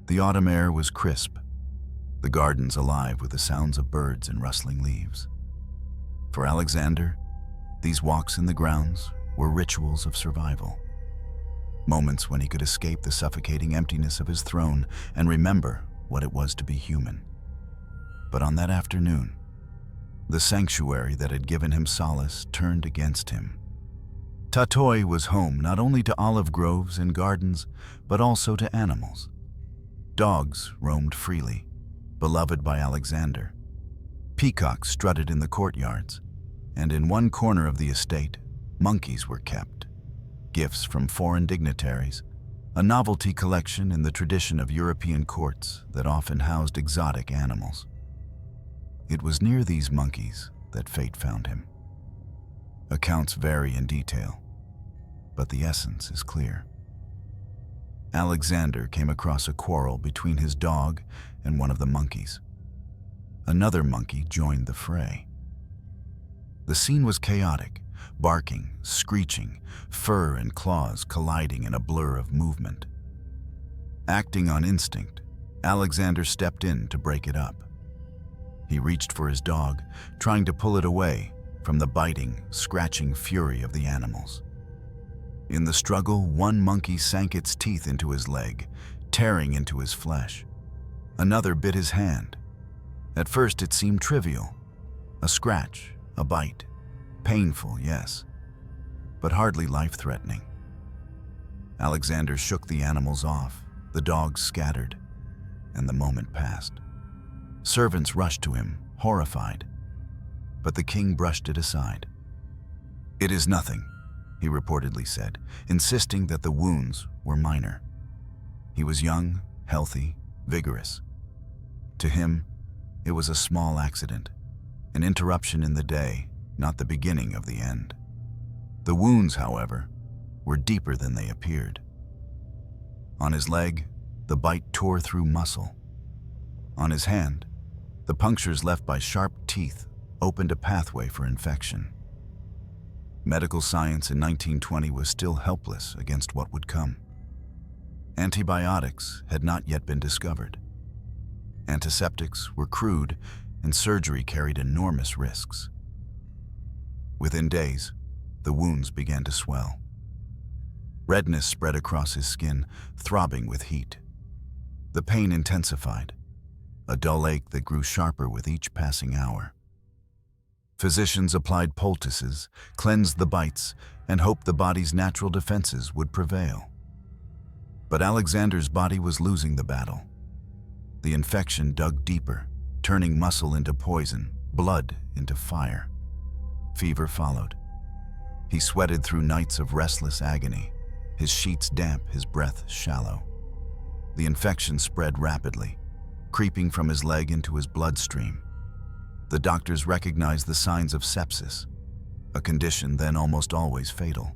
The autumn air was crisp, the gardens alive with the sounds of birds and rustling leaves. For Alexander, these walks in the grounds were rituals of survival. Moments when he could escape the suffocating emptiness of his throne and remember what it was to be human. But on that afternoon, the sanctuary that had given him solace turned against him. Tatoy was home not only to olive groves and gardens, but also to animals. Dogs roamed freely, beloved by Alexander. Peacocks strutted in the courtyards, and in one corner of the estate, monkeys were kept. Gifts from foreign dignitaries, a novelty collection in the tradition of European courts that often housed exotic animals. It was near these monkeys that fate found him. Accounts vary in detail, but the essence is clear. Alexander came across a quarrel between his dog and one of the monkeys. Another monkey joined the fray. The scene was chaotic, barking, screeching, fur and claws colliding in a blur of movement. Acting on instinct, Alexander stepped in to break it up. He reached for his dog, trying to pull it away from the biting, scratching fury of the animals. In the struggle, one monkey sank its teeth into his leg, tearing into his flesh. Another bit his hand. At first it seemed trivial. A scratch, a bite. Painful, yes, but hardly life-threatening. Alexander shook the animals off, the dogs scattered, and the moment passed. Servants rushed to him, horrified, but the king brushed it aside. "It is nothing," he reportedly said, insisting that the wounds were minor. He was young, healthy, vigorous. To him, it was a small accident, an interruption in the day, not the beginning of the end. The wounds, however, were deeper than they appeared. On his leg, the bite tore through muscle. On his hand, the punctures left by sharp teeth opened a pathway for infection. Medical science in 1920 was still helpless against what would come. Antibiotics had not yet been discovered. Antiseptics were crude, and surgery carried enormous risks. Within days, the wounds began to swell. Redness spread across his skin, throbbing with heat. The pain intensified, a dull ache that grew sharper with each passing hour. Physicians applied poultices, cleansed the bites, and hoped the body's natural defenses would prevail. But Alexander's body was losing the battle. The infection dug deeper, turning muscle into poison, blood into fire. Fever followed. He sweated through nights of restless agony, his sheets damp, his breath shallow. The infection spread rapidly, creeping from his leg into his bloodstream. The doctors recognized the signs of sepsis, a condition then almost always fatal.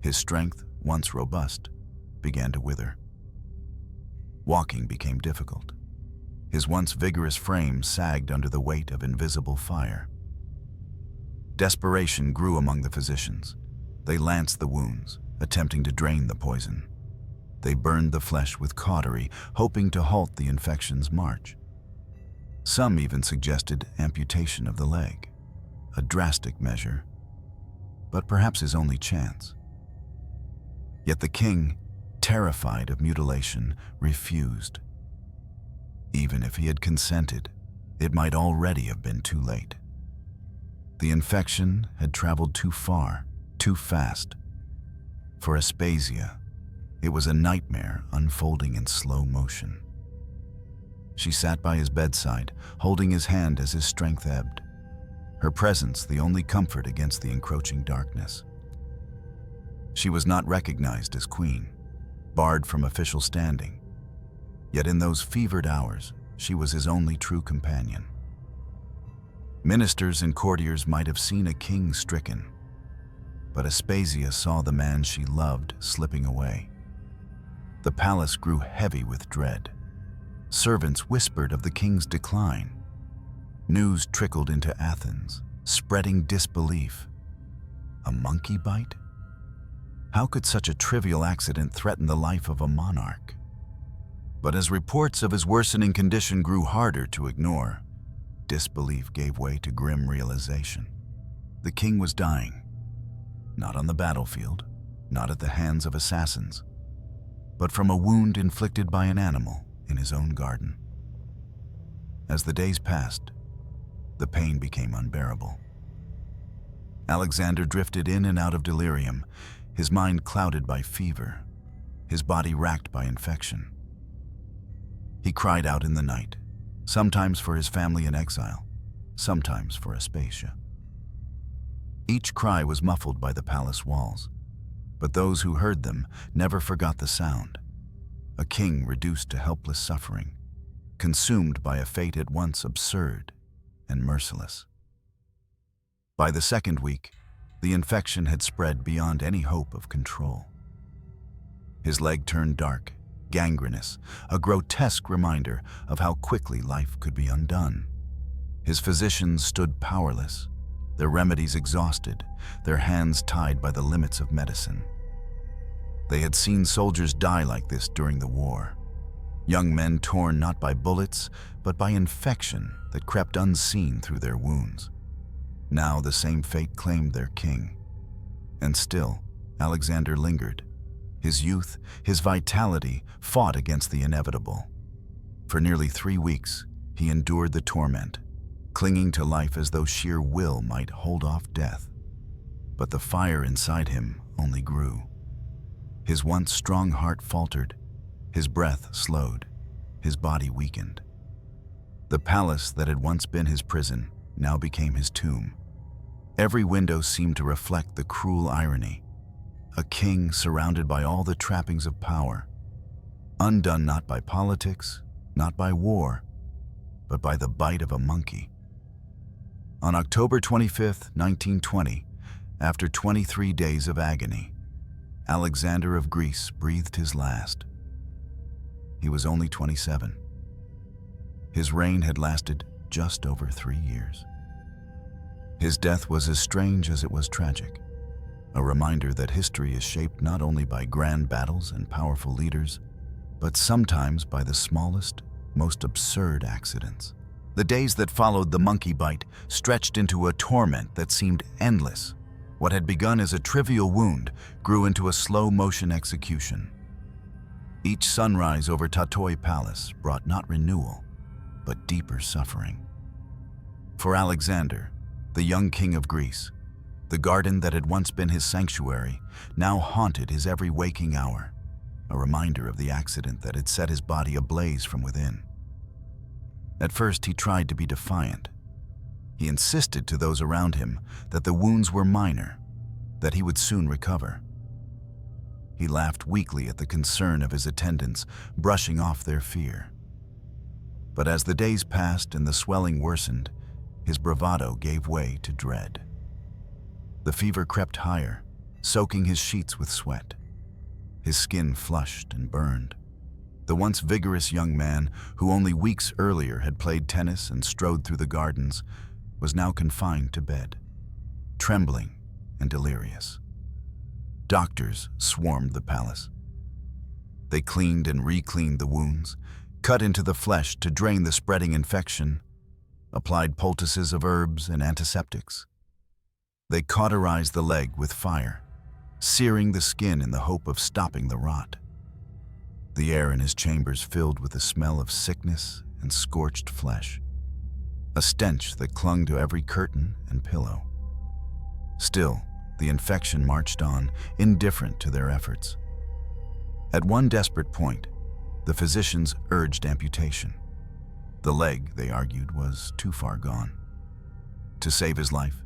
His strength, once robust, began to wither. Walking became difficult. His once vigorous frame sagged under the weight of invisible fire. Desperation grew among the physicians. They lanced the wounds, attempting to drain the poison. They burned the flesh with cautery, hoping to halt the infection's march. Some even suggested amputation of the leg, a drastic measure, but perhaps his only chance. Yet the king, terrified of mutilation, refused. Even if he had consented, it might already have been too late. The infection had traveled too far, too fast. For Aspasia, it was a nightmare unfolding in slow motion. She sat by his bedside, holding his hand as his strength ebbed, her presence the only comfort against the encroaching darkness. She was not recognized as queen, barred from official standing, yet in those fevered hours, she was his only true companion. Ministers and courtiers might have seen a king stricken, but Aspasia saw the man she loved slipping away. The palace grew heavy with dread. Servants whispered of the king's decline. News trickled into Athens, spreading disbelief. A monkey bite? How could such a trivial accident threaten the life of a monarch? But as reports of his worsening condition grew harder to ignore, disbelief gave way to grim realization. The king was dying, not on the battlefield, not at the hands of assassins, but from a wound inflicted by an animal in his own garden. As the days passed, the pain became unbearable. Alexander drifted in and out of delirium, his mind clouded by fever, his body racked by infection. He cried out in the night, sometimes for his family in exile, sometimes for Aspasia. Each cry was muffled by the palace walls, but those who heard them never forgot the sound. A king reduced to helpless suffering, consumed by a fate at once absurd and merciless. By the second week, the infection had spread beyond any hope of control. His leg turned dark, gangrenous, a grotesque reminder of how quickly life could be undone. His physicians stood powerless, their remedies exhausted, their hands tied by the limits of medicine. They had seen soldiers die like this during the war. Young men torn not by bullets, but by infection that crept unseen through their wounds. Now the same fate claimed their king. And still, Alexander lingered. His youth, his vitality, fought against the inevitable. For nearly 3 weeks, he endured the torment, clinging to life as though sheer will might hold off death. But the fire inside him only grew. His once strong heart faltered, his breath slowed, his body weakened. The palace that had once been his prison now became his tomb. Every window seemed to reflect the cruel irony. A king surrounded by all the trappings of power, undone not by politics, not by war, but by the bite of a monkey. On October 25, 1920, after 23 days of agony, Alexander of Greece breathed his last. He was only 27. His reign had lasted just over 3 years. His death was as strange as it was tragic, a reminder that history is shaped not only by grand battles and powerful leaders, but sometimes by the smallest, most absurd accidents. The days that followed the monkey bite stretched into a torment that seemed endless. What had begun as a trivial wound grew into a slow-motion execution. Each sunrise over Tatoi Palace brought not renewal, but deeper suffering. For Alexander, the young king of Greece, the garden that had once been his sanctuary now haunted his every waking hour, a reminder of the accident that had set his body ablaze from within. At first, he tried to be defiant. He insisted to those around him that the wounds were minor, that he would soon recover. He laughed weakly at the concern of his attendants, brushing off their fear. But as the days passed and the swelling worsened, his bravado gave way to dread. The fever crept higher, soaking his sheets with sweat. His skin flushed and burned. The once vigorous young man, who only weeks earlier had played tennis and strode through the gardens, was now confined to bed, trembling and delirious. Doctors swarmed the palace. They cleaned and re-cleaned the wounds, cut into the flesh to drain the spreading infection, applied poultices of herbs and antiseptics. They cauterized the leg with fire, searing the skin in the hope of stopping the rot. The air in his chambers filled with the smell of sickness and scorched flesh, a stench that clung to every curtain and pillow. Still, the infection marched on, indifferent to their efforts. At one desperate point, the physicians urged amputation. The leg, they argued, was too far gone. To save his life,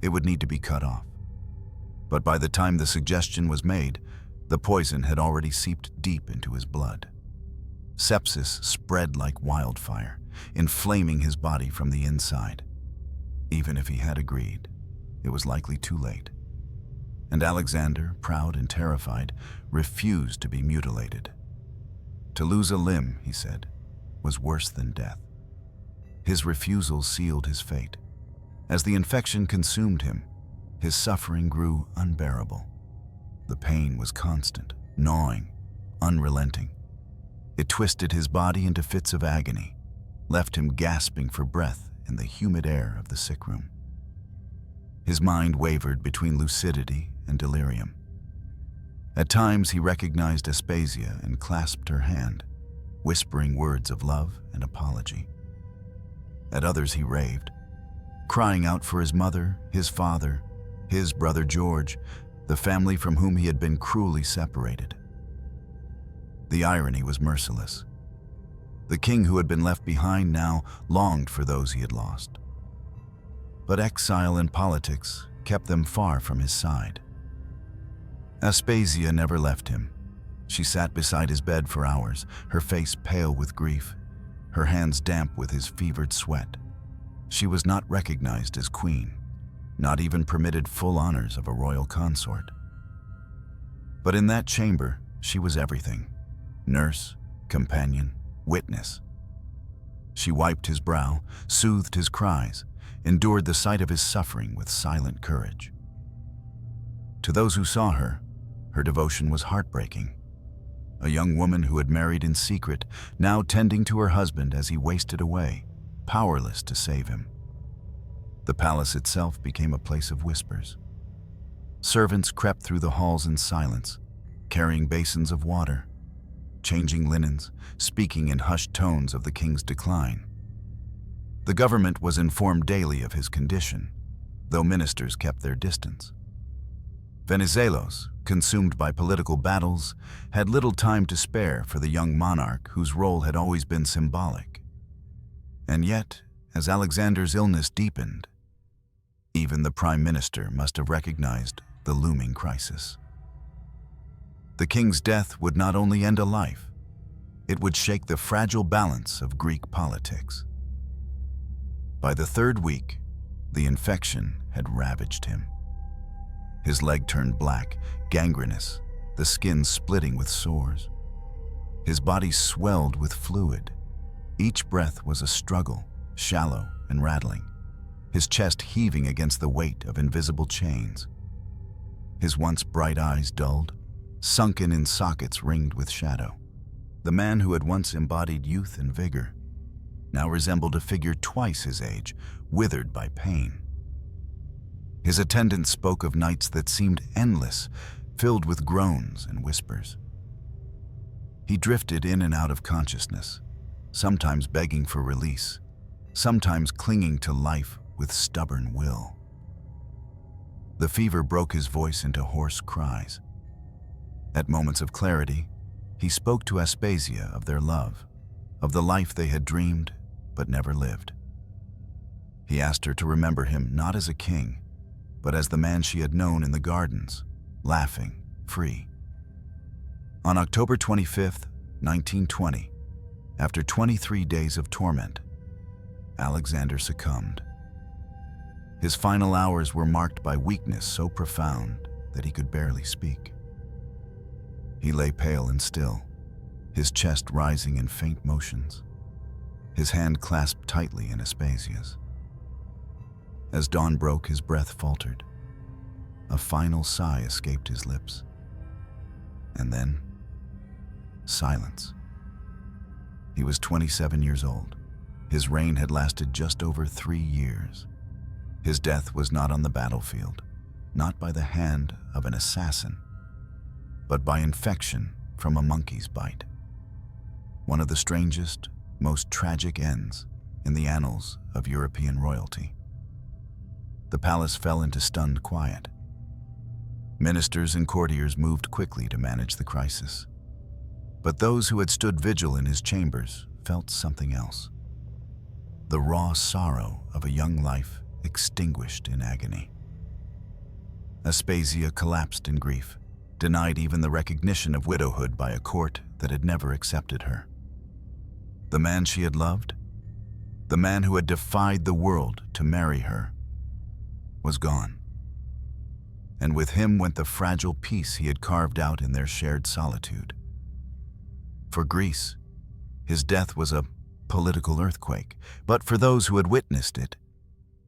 it would need to be cut off. But by the time the suggestion was made, the poison had already seeped deep into his blood. Sepsis spread like wildfire, inflaming his body from the inside. Even if he had agreed, it was likely too late. And Alexander, proud and terrified, refused to be mutilated. To lose a limb, he said, was worse than death. His refusal sealed his fate. As the infection consumed him, his suffering grew unbearable. The pain was constant, gnawing, unrelenting. It twisted his body into fits of agony, left him gasping for breath in the humid air of the sick room. His mind wavered between lucidity and delirium. At times he recognized Aspasia and clasped her hand, whispering words of love and apology. At others he raved, crying out for his mother, his father, his brother George, the family from whom he had been cruelly separated. The irony was merciless. The king who had been left behind now longed for those he had lost. But exile and politics kept them far from his side. Aspasia never left him. She sat beside his bed for hours, her face pale with grief, her hands damp with his fevered sweat. She was not recognized as queen, not even permitted full honors of a royal consort. But in that chamber, she was everything: nurse, companion, witness. She wiped his brow, soothed his cries, endured the sight of his suffering with silent courage. To those who saw her, her devotion was heartbreaking. A young woman who had married in secret, now tending to her husband as he wasted away, powerless to save him. The palace itself became a place of whispers. Servants crept through the halls in silence, carrying basins of water, changing linens, speaking in hushed tones of the king's decline. The government was informed daily of his condition, though ministers kept their distance. Venizelos, consumed by political battles, had little time to spare for the young monarch whose role had always been symbolic. And yet, as Alexander's illness deepened, even the prime minister must have recognized the looming crisis. The king's death would not only end a life, it would shake the fragile balance of Greek politics. By the third week, the infection had ravaged him. His leg turned black, gangrenous, the skin splitting with sores. His body swelled with fluid. Each breath was a struggle, shallow and rattling, his chest heaving against the weight of invisible chains. His once bright eyes dulled, sunken in sockets ringed with shadow. The man who had once embodied youth and vigor now resembled a figure twice his age, withered by pain. His attendants spoke of nights that seemed endless, filled with groans and whispers. He drifted in and out of consciousness, sometimes begging for release, sometimes clinging to life with stubborn will. The fever broke his voice into hoarse cries. At moments of clarity, he spoke to Aspasia of their love, of the life they had dreamed but never lived. He asked her to remember him not as a king, but as the man she had known in the gardens, laughing, free. On October 25, 1920, after 23 days of torment, Alexander succumbed. His final hours were marked by weakness so profound that he could barely speak. He lay pale and still, his chest rising in faint motions, his hand clasped tightly in Aspasia's. As dawn broke, his breath faltered. A final sigh escaped his lips. And then, silence. He was 27 years old. His reign had lasted just over 3 years. His death was not on the battlefield, not by the hand of an assassin, but by infection from a monkey's bite. One of the strangest, most tragic ends in the annals of European royalty. The palace fell into stunned quiet. Ministers and courtiers moved quickly to manage the crisis. But those who had stood vigil in his chambers felt something else. The raw sorrow of a young life extinguished in agony. Aspasia collapsed in grief, denied even the recognition of widowhood by a court that had never accepted her. The man she had loved, the man who had defied the world to marry her, was gone. And with him went the fragile peace he had carved out in their shared solitude. For Greece, his death was a political earthquake, but for those who had witnessed it,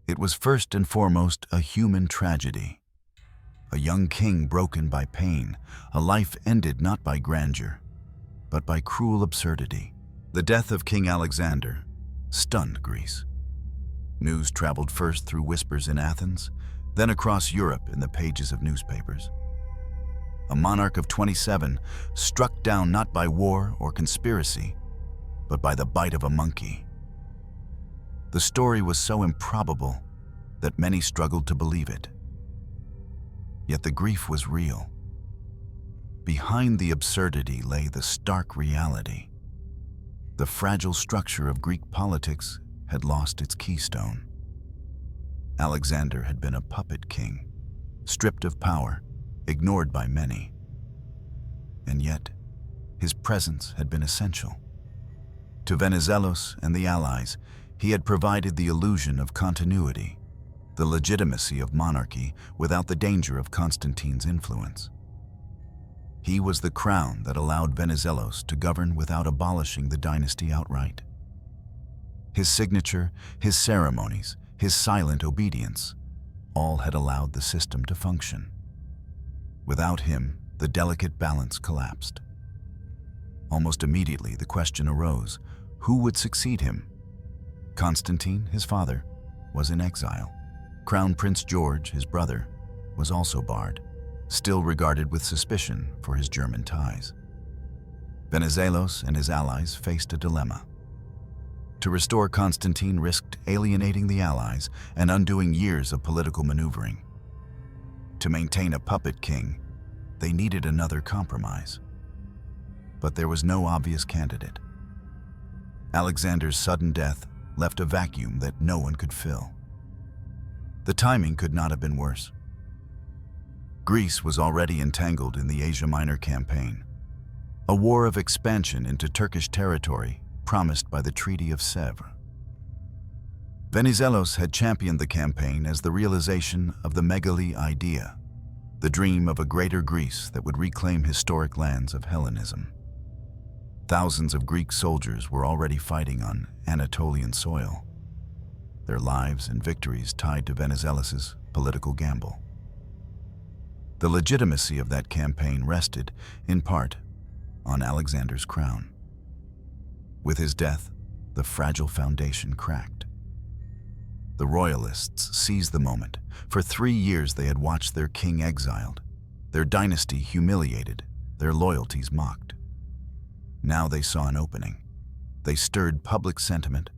it was first and foremost a human tragedy. A young king broken by pain, a life ended not by grandeur, but by cruel absurdity. The death of King Alexander stunned Greece. News traveled first through whispers in Athens, then across Europe in the pages of newspapers. A monarch of 27 struck down not by war or conspiracy, but by the bite of a monkey. The story was so improbable that many struggled to believe it. Yet the grief was real. Behind the absurdity lay the stark reality. The fragile structure of Greek politics had lost its keystone. Alexander had been a puppet king, stripped of power, ignored by many. And yet, his presence had been essential. To Venizelos and the allies, he had provided the illusion of continuity, the legitimacy of monarchy without the danger of Constantine's influence. He was the crown that allowed Venizelos to govern without abolishing the dynasty outright. His signature, his ceremonies, his silent obedience, all had allowed the system to function. Without him, the delicate balance collapsed. Almost immediately, the question arose, who would succeed him? Constantine, his father, was in exile. Crown Prince George, his brother, was also barred, still regarded with suspicion for his German ties. Venizelos and his allies faced a dilemma. To restore Constantine risked alienating the allies and undoing years of political maneuvering. To maintain a puppet king, they needed another compromise. But there was no obvious candidate. Alexander's sudden death left a vacuum that no one could fill. The timing could not have been worse. Greece was already entangled in the Asia Minor campaign, a war of expansion into Turkish territory promised by the Treaty of Sèvres. Venizelos had championed the campaign as the realization of the megali idea, the dream of a greater Greece that would reclaim historic lands of Hellenism. Thousands of Greek soldiers were already fighting on Anatolian soil, their lives and victories tied to Venizelos's political gamble. The legitimacy of that campaign rested, in part, on Alexander's crown. With his death, the fragile foundation cracked. The royalists seized the moment. For 3 years they had watched their king exiled, their dynasty humiliated, their loyalties mocked. Now they saw an opening. They stirred public sentiment,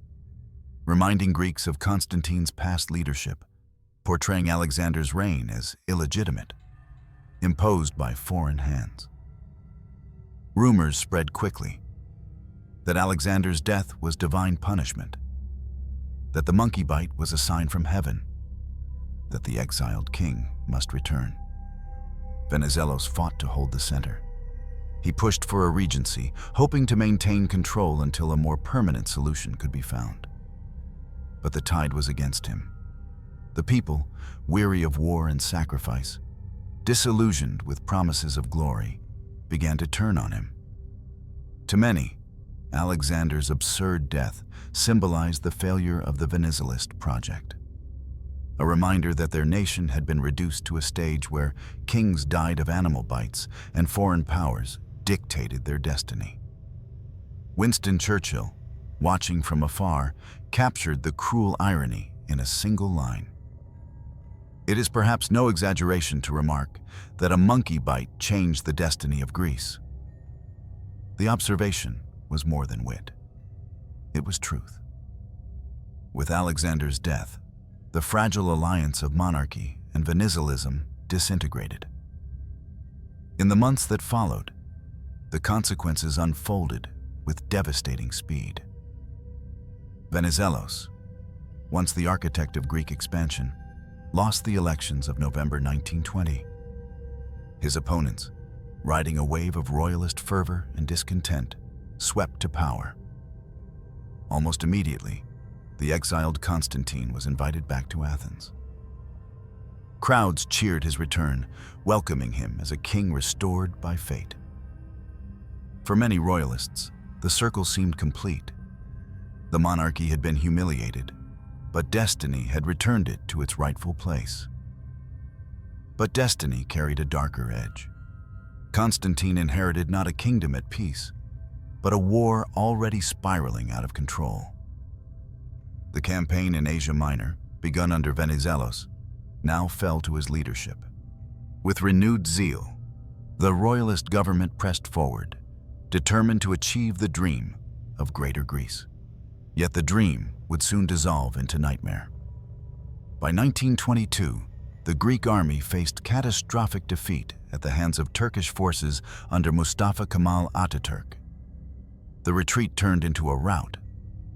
reminding Greeks of Constantine's past leadership, portraying Alexander's reign as illegitimate, imposed by foreign hands. Rumors spread quickly that Alexander's death was divine punishment, that the monkey bite was a sign from heaven, that the exiled king must return. Venizelos fought to hold the center. He pushed for a regency, hoping to maintain control until a more permanent solution could be found. But the tide was against him. The people, weary of war and sacrifice, disillusioned with promises of glory, began to turn on him. To many, Alexander's absurd death symbolized the failure of the Venizelist project, a reminder that their nation had been reduced to a stage where kings died of animal bites and foreign powers dictated their destiny. Winston Churchill, watching from afar, captured the cruel irony in a single line. It is perhaps no exaggeration to remark that a monkey bite changed the destiny of Greece. The observation was more than wit. It was truth. With Alexander's death, the fragile alliance of monarchy and Venizelism disintegrated. In the months that followed, the consequences unfolded with devastating speed. Venizelos, once the architect of Greek expansion, lost the elections of November 1920. His opponents, riding a wave of royalist fervor and discontent, swept to power. Almost immediately, the exiled Constantine was invited back to Athens. Crowds cheered his return, welcoming him as a king restored by fate. For many royalists, the circle seemed complete. The monarchy had been humiliated, but destiny had returned it to its rightful place. But destiny carried a darker edge. Constantine inherited not a kingdom at peace, but a war already spiraling out of control. The campaign in Asia Minor, begun under Venizelos, now fell to his leadership. With renewed zeal, the royalist government pressed forward, determined to achieve the dream of Greater Greece. Yet the dream would soon dissolve into nightmare. By 1922, the Greek army faced catastrophic defeat at the hands of Turkish forces under Mustafa Kemal Ataturk. The retreat turned into a rout,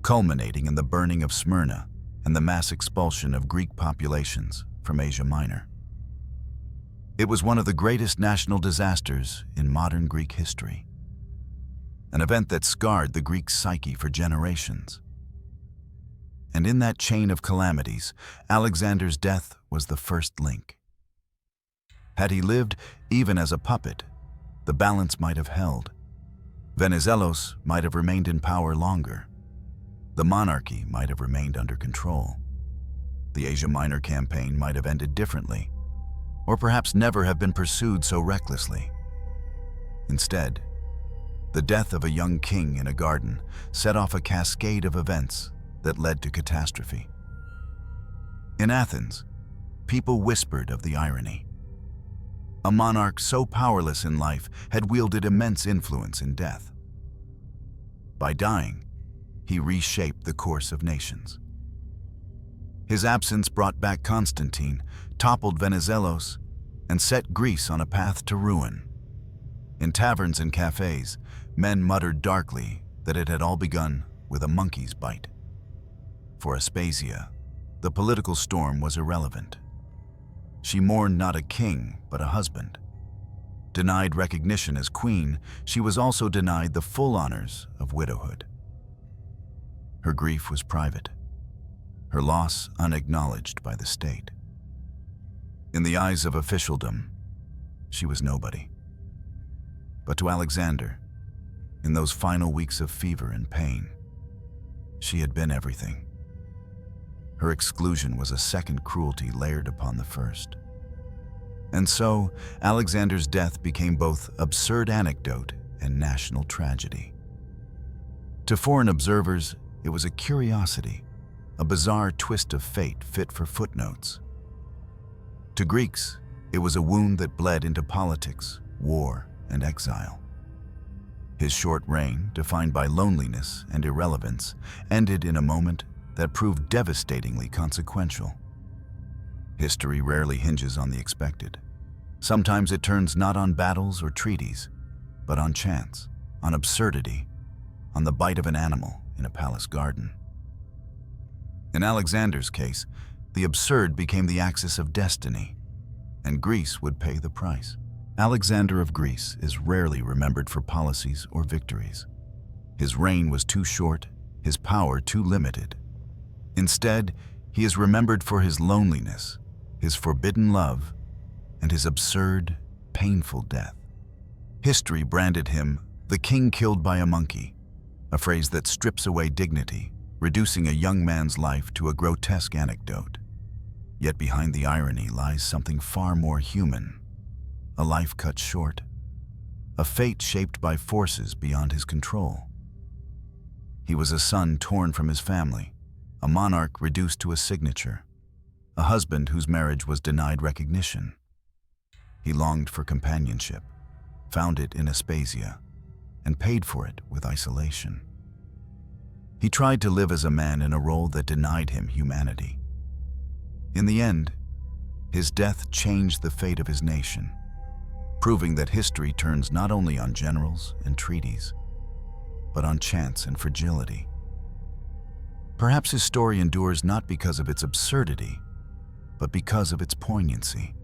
culminating in the burning of Smyrna and the mass expulsion of Greek populations from Asia Minor. It was one of the greatest national disasters in modern Greek history, an event that scarred the Greek psyche for generations. And in that chain of calamities, Alexander's death was the first link. Had he lived, even as a puppet, the balance might have held. Venizelos might have remained in power longer. The monarchy might have remained under control. The Asia Minor campaign might have ended differently, or perhaps never have been pursued so recklessly. Instead, the death of a young king in a garden set off a cascade of events that led to catastrophe. In Athens, people whispered of the irony. A monarch so powerless in life had wielded immense influence in death. By dying, he reshaped the course of nations. His absence brought back Constantine, toppled Venizelos, and set Greece on a path to ruin. In taverns and cafes, men muttered darkly that it had all begun with a monkey's bite. For Aspasia, the political storm was irrelevant. She mourned not a king, but a husband. Denied recognition as queen, she was also denied the full honors of widowhood. Her grief was private, her loss unacknowledged by the state. In the eyes of officialdom, she was nobody. But to Alexander, in those final weeks of fever and pain, she had been everything. Her exclusion was a second cruelty layered upon the first. And so, Alexander's death became both absurd anecdote and national tragedy. To foreign observers, it was a curiosity, a bizarre twist of fate fit for footnotes. To Greeks, it was a wound that bled into politics, war, and exile. His short reign, defined by loneliness and irrelevance, ended in a moment that proved devastatingly consequential. History rarely hinges on the expected. Sometimes it turns not on battles or treaties, but on chance, on absurdity, on the bite of an animal in a palace garden. In Alexander's case, the absurd became the axis of destiny, and Greece would pay the price. Alexander of Greece is rarely remembered for policies or victories. His reign was too short, his power too limited. Instead, he is remembered for his loneliness, his forbidden love, and his absurd, painful death. History branded him the king killed by a monkey, a phrase that strips away dignity, reducing a young man's life to a grotesque anecdote. Yet behind the irony lies something far more human, a life cut short, a fate shaped by forces beyond his control. He was a son torn from his family, a monarch reduced to a signature, a husband whose marriage was denied recognition. He longed for companionship, found it in Aspasia, and paid for it with isolation. He tried to live as a man in a role that denied him humanity. In the end, his death changed the fate of his nation, proving that history turns not only on generals and treaties, but on chance and fragility. Perhaps his story endures not because of its absurdity, but because of its poignancy.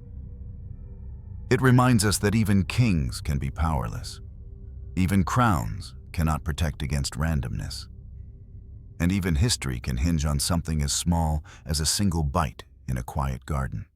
It reminds us that even kings can be powerless. Even crowns cannot protect against randomness. And even history can hinge on something as small as a single bite in a quiet garden.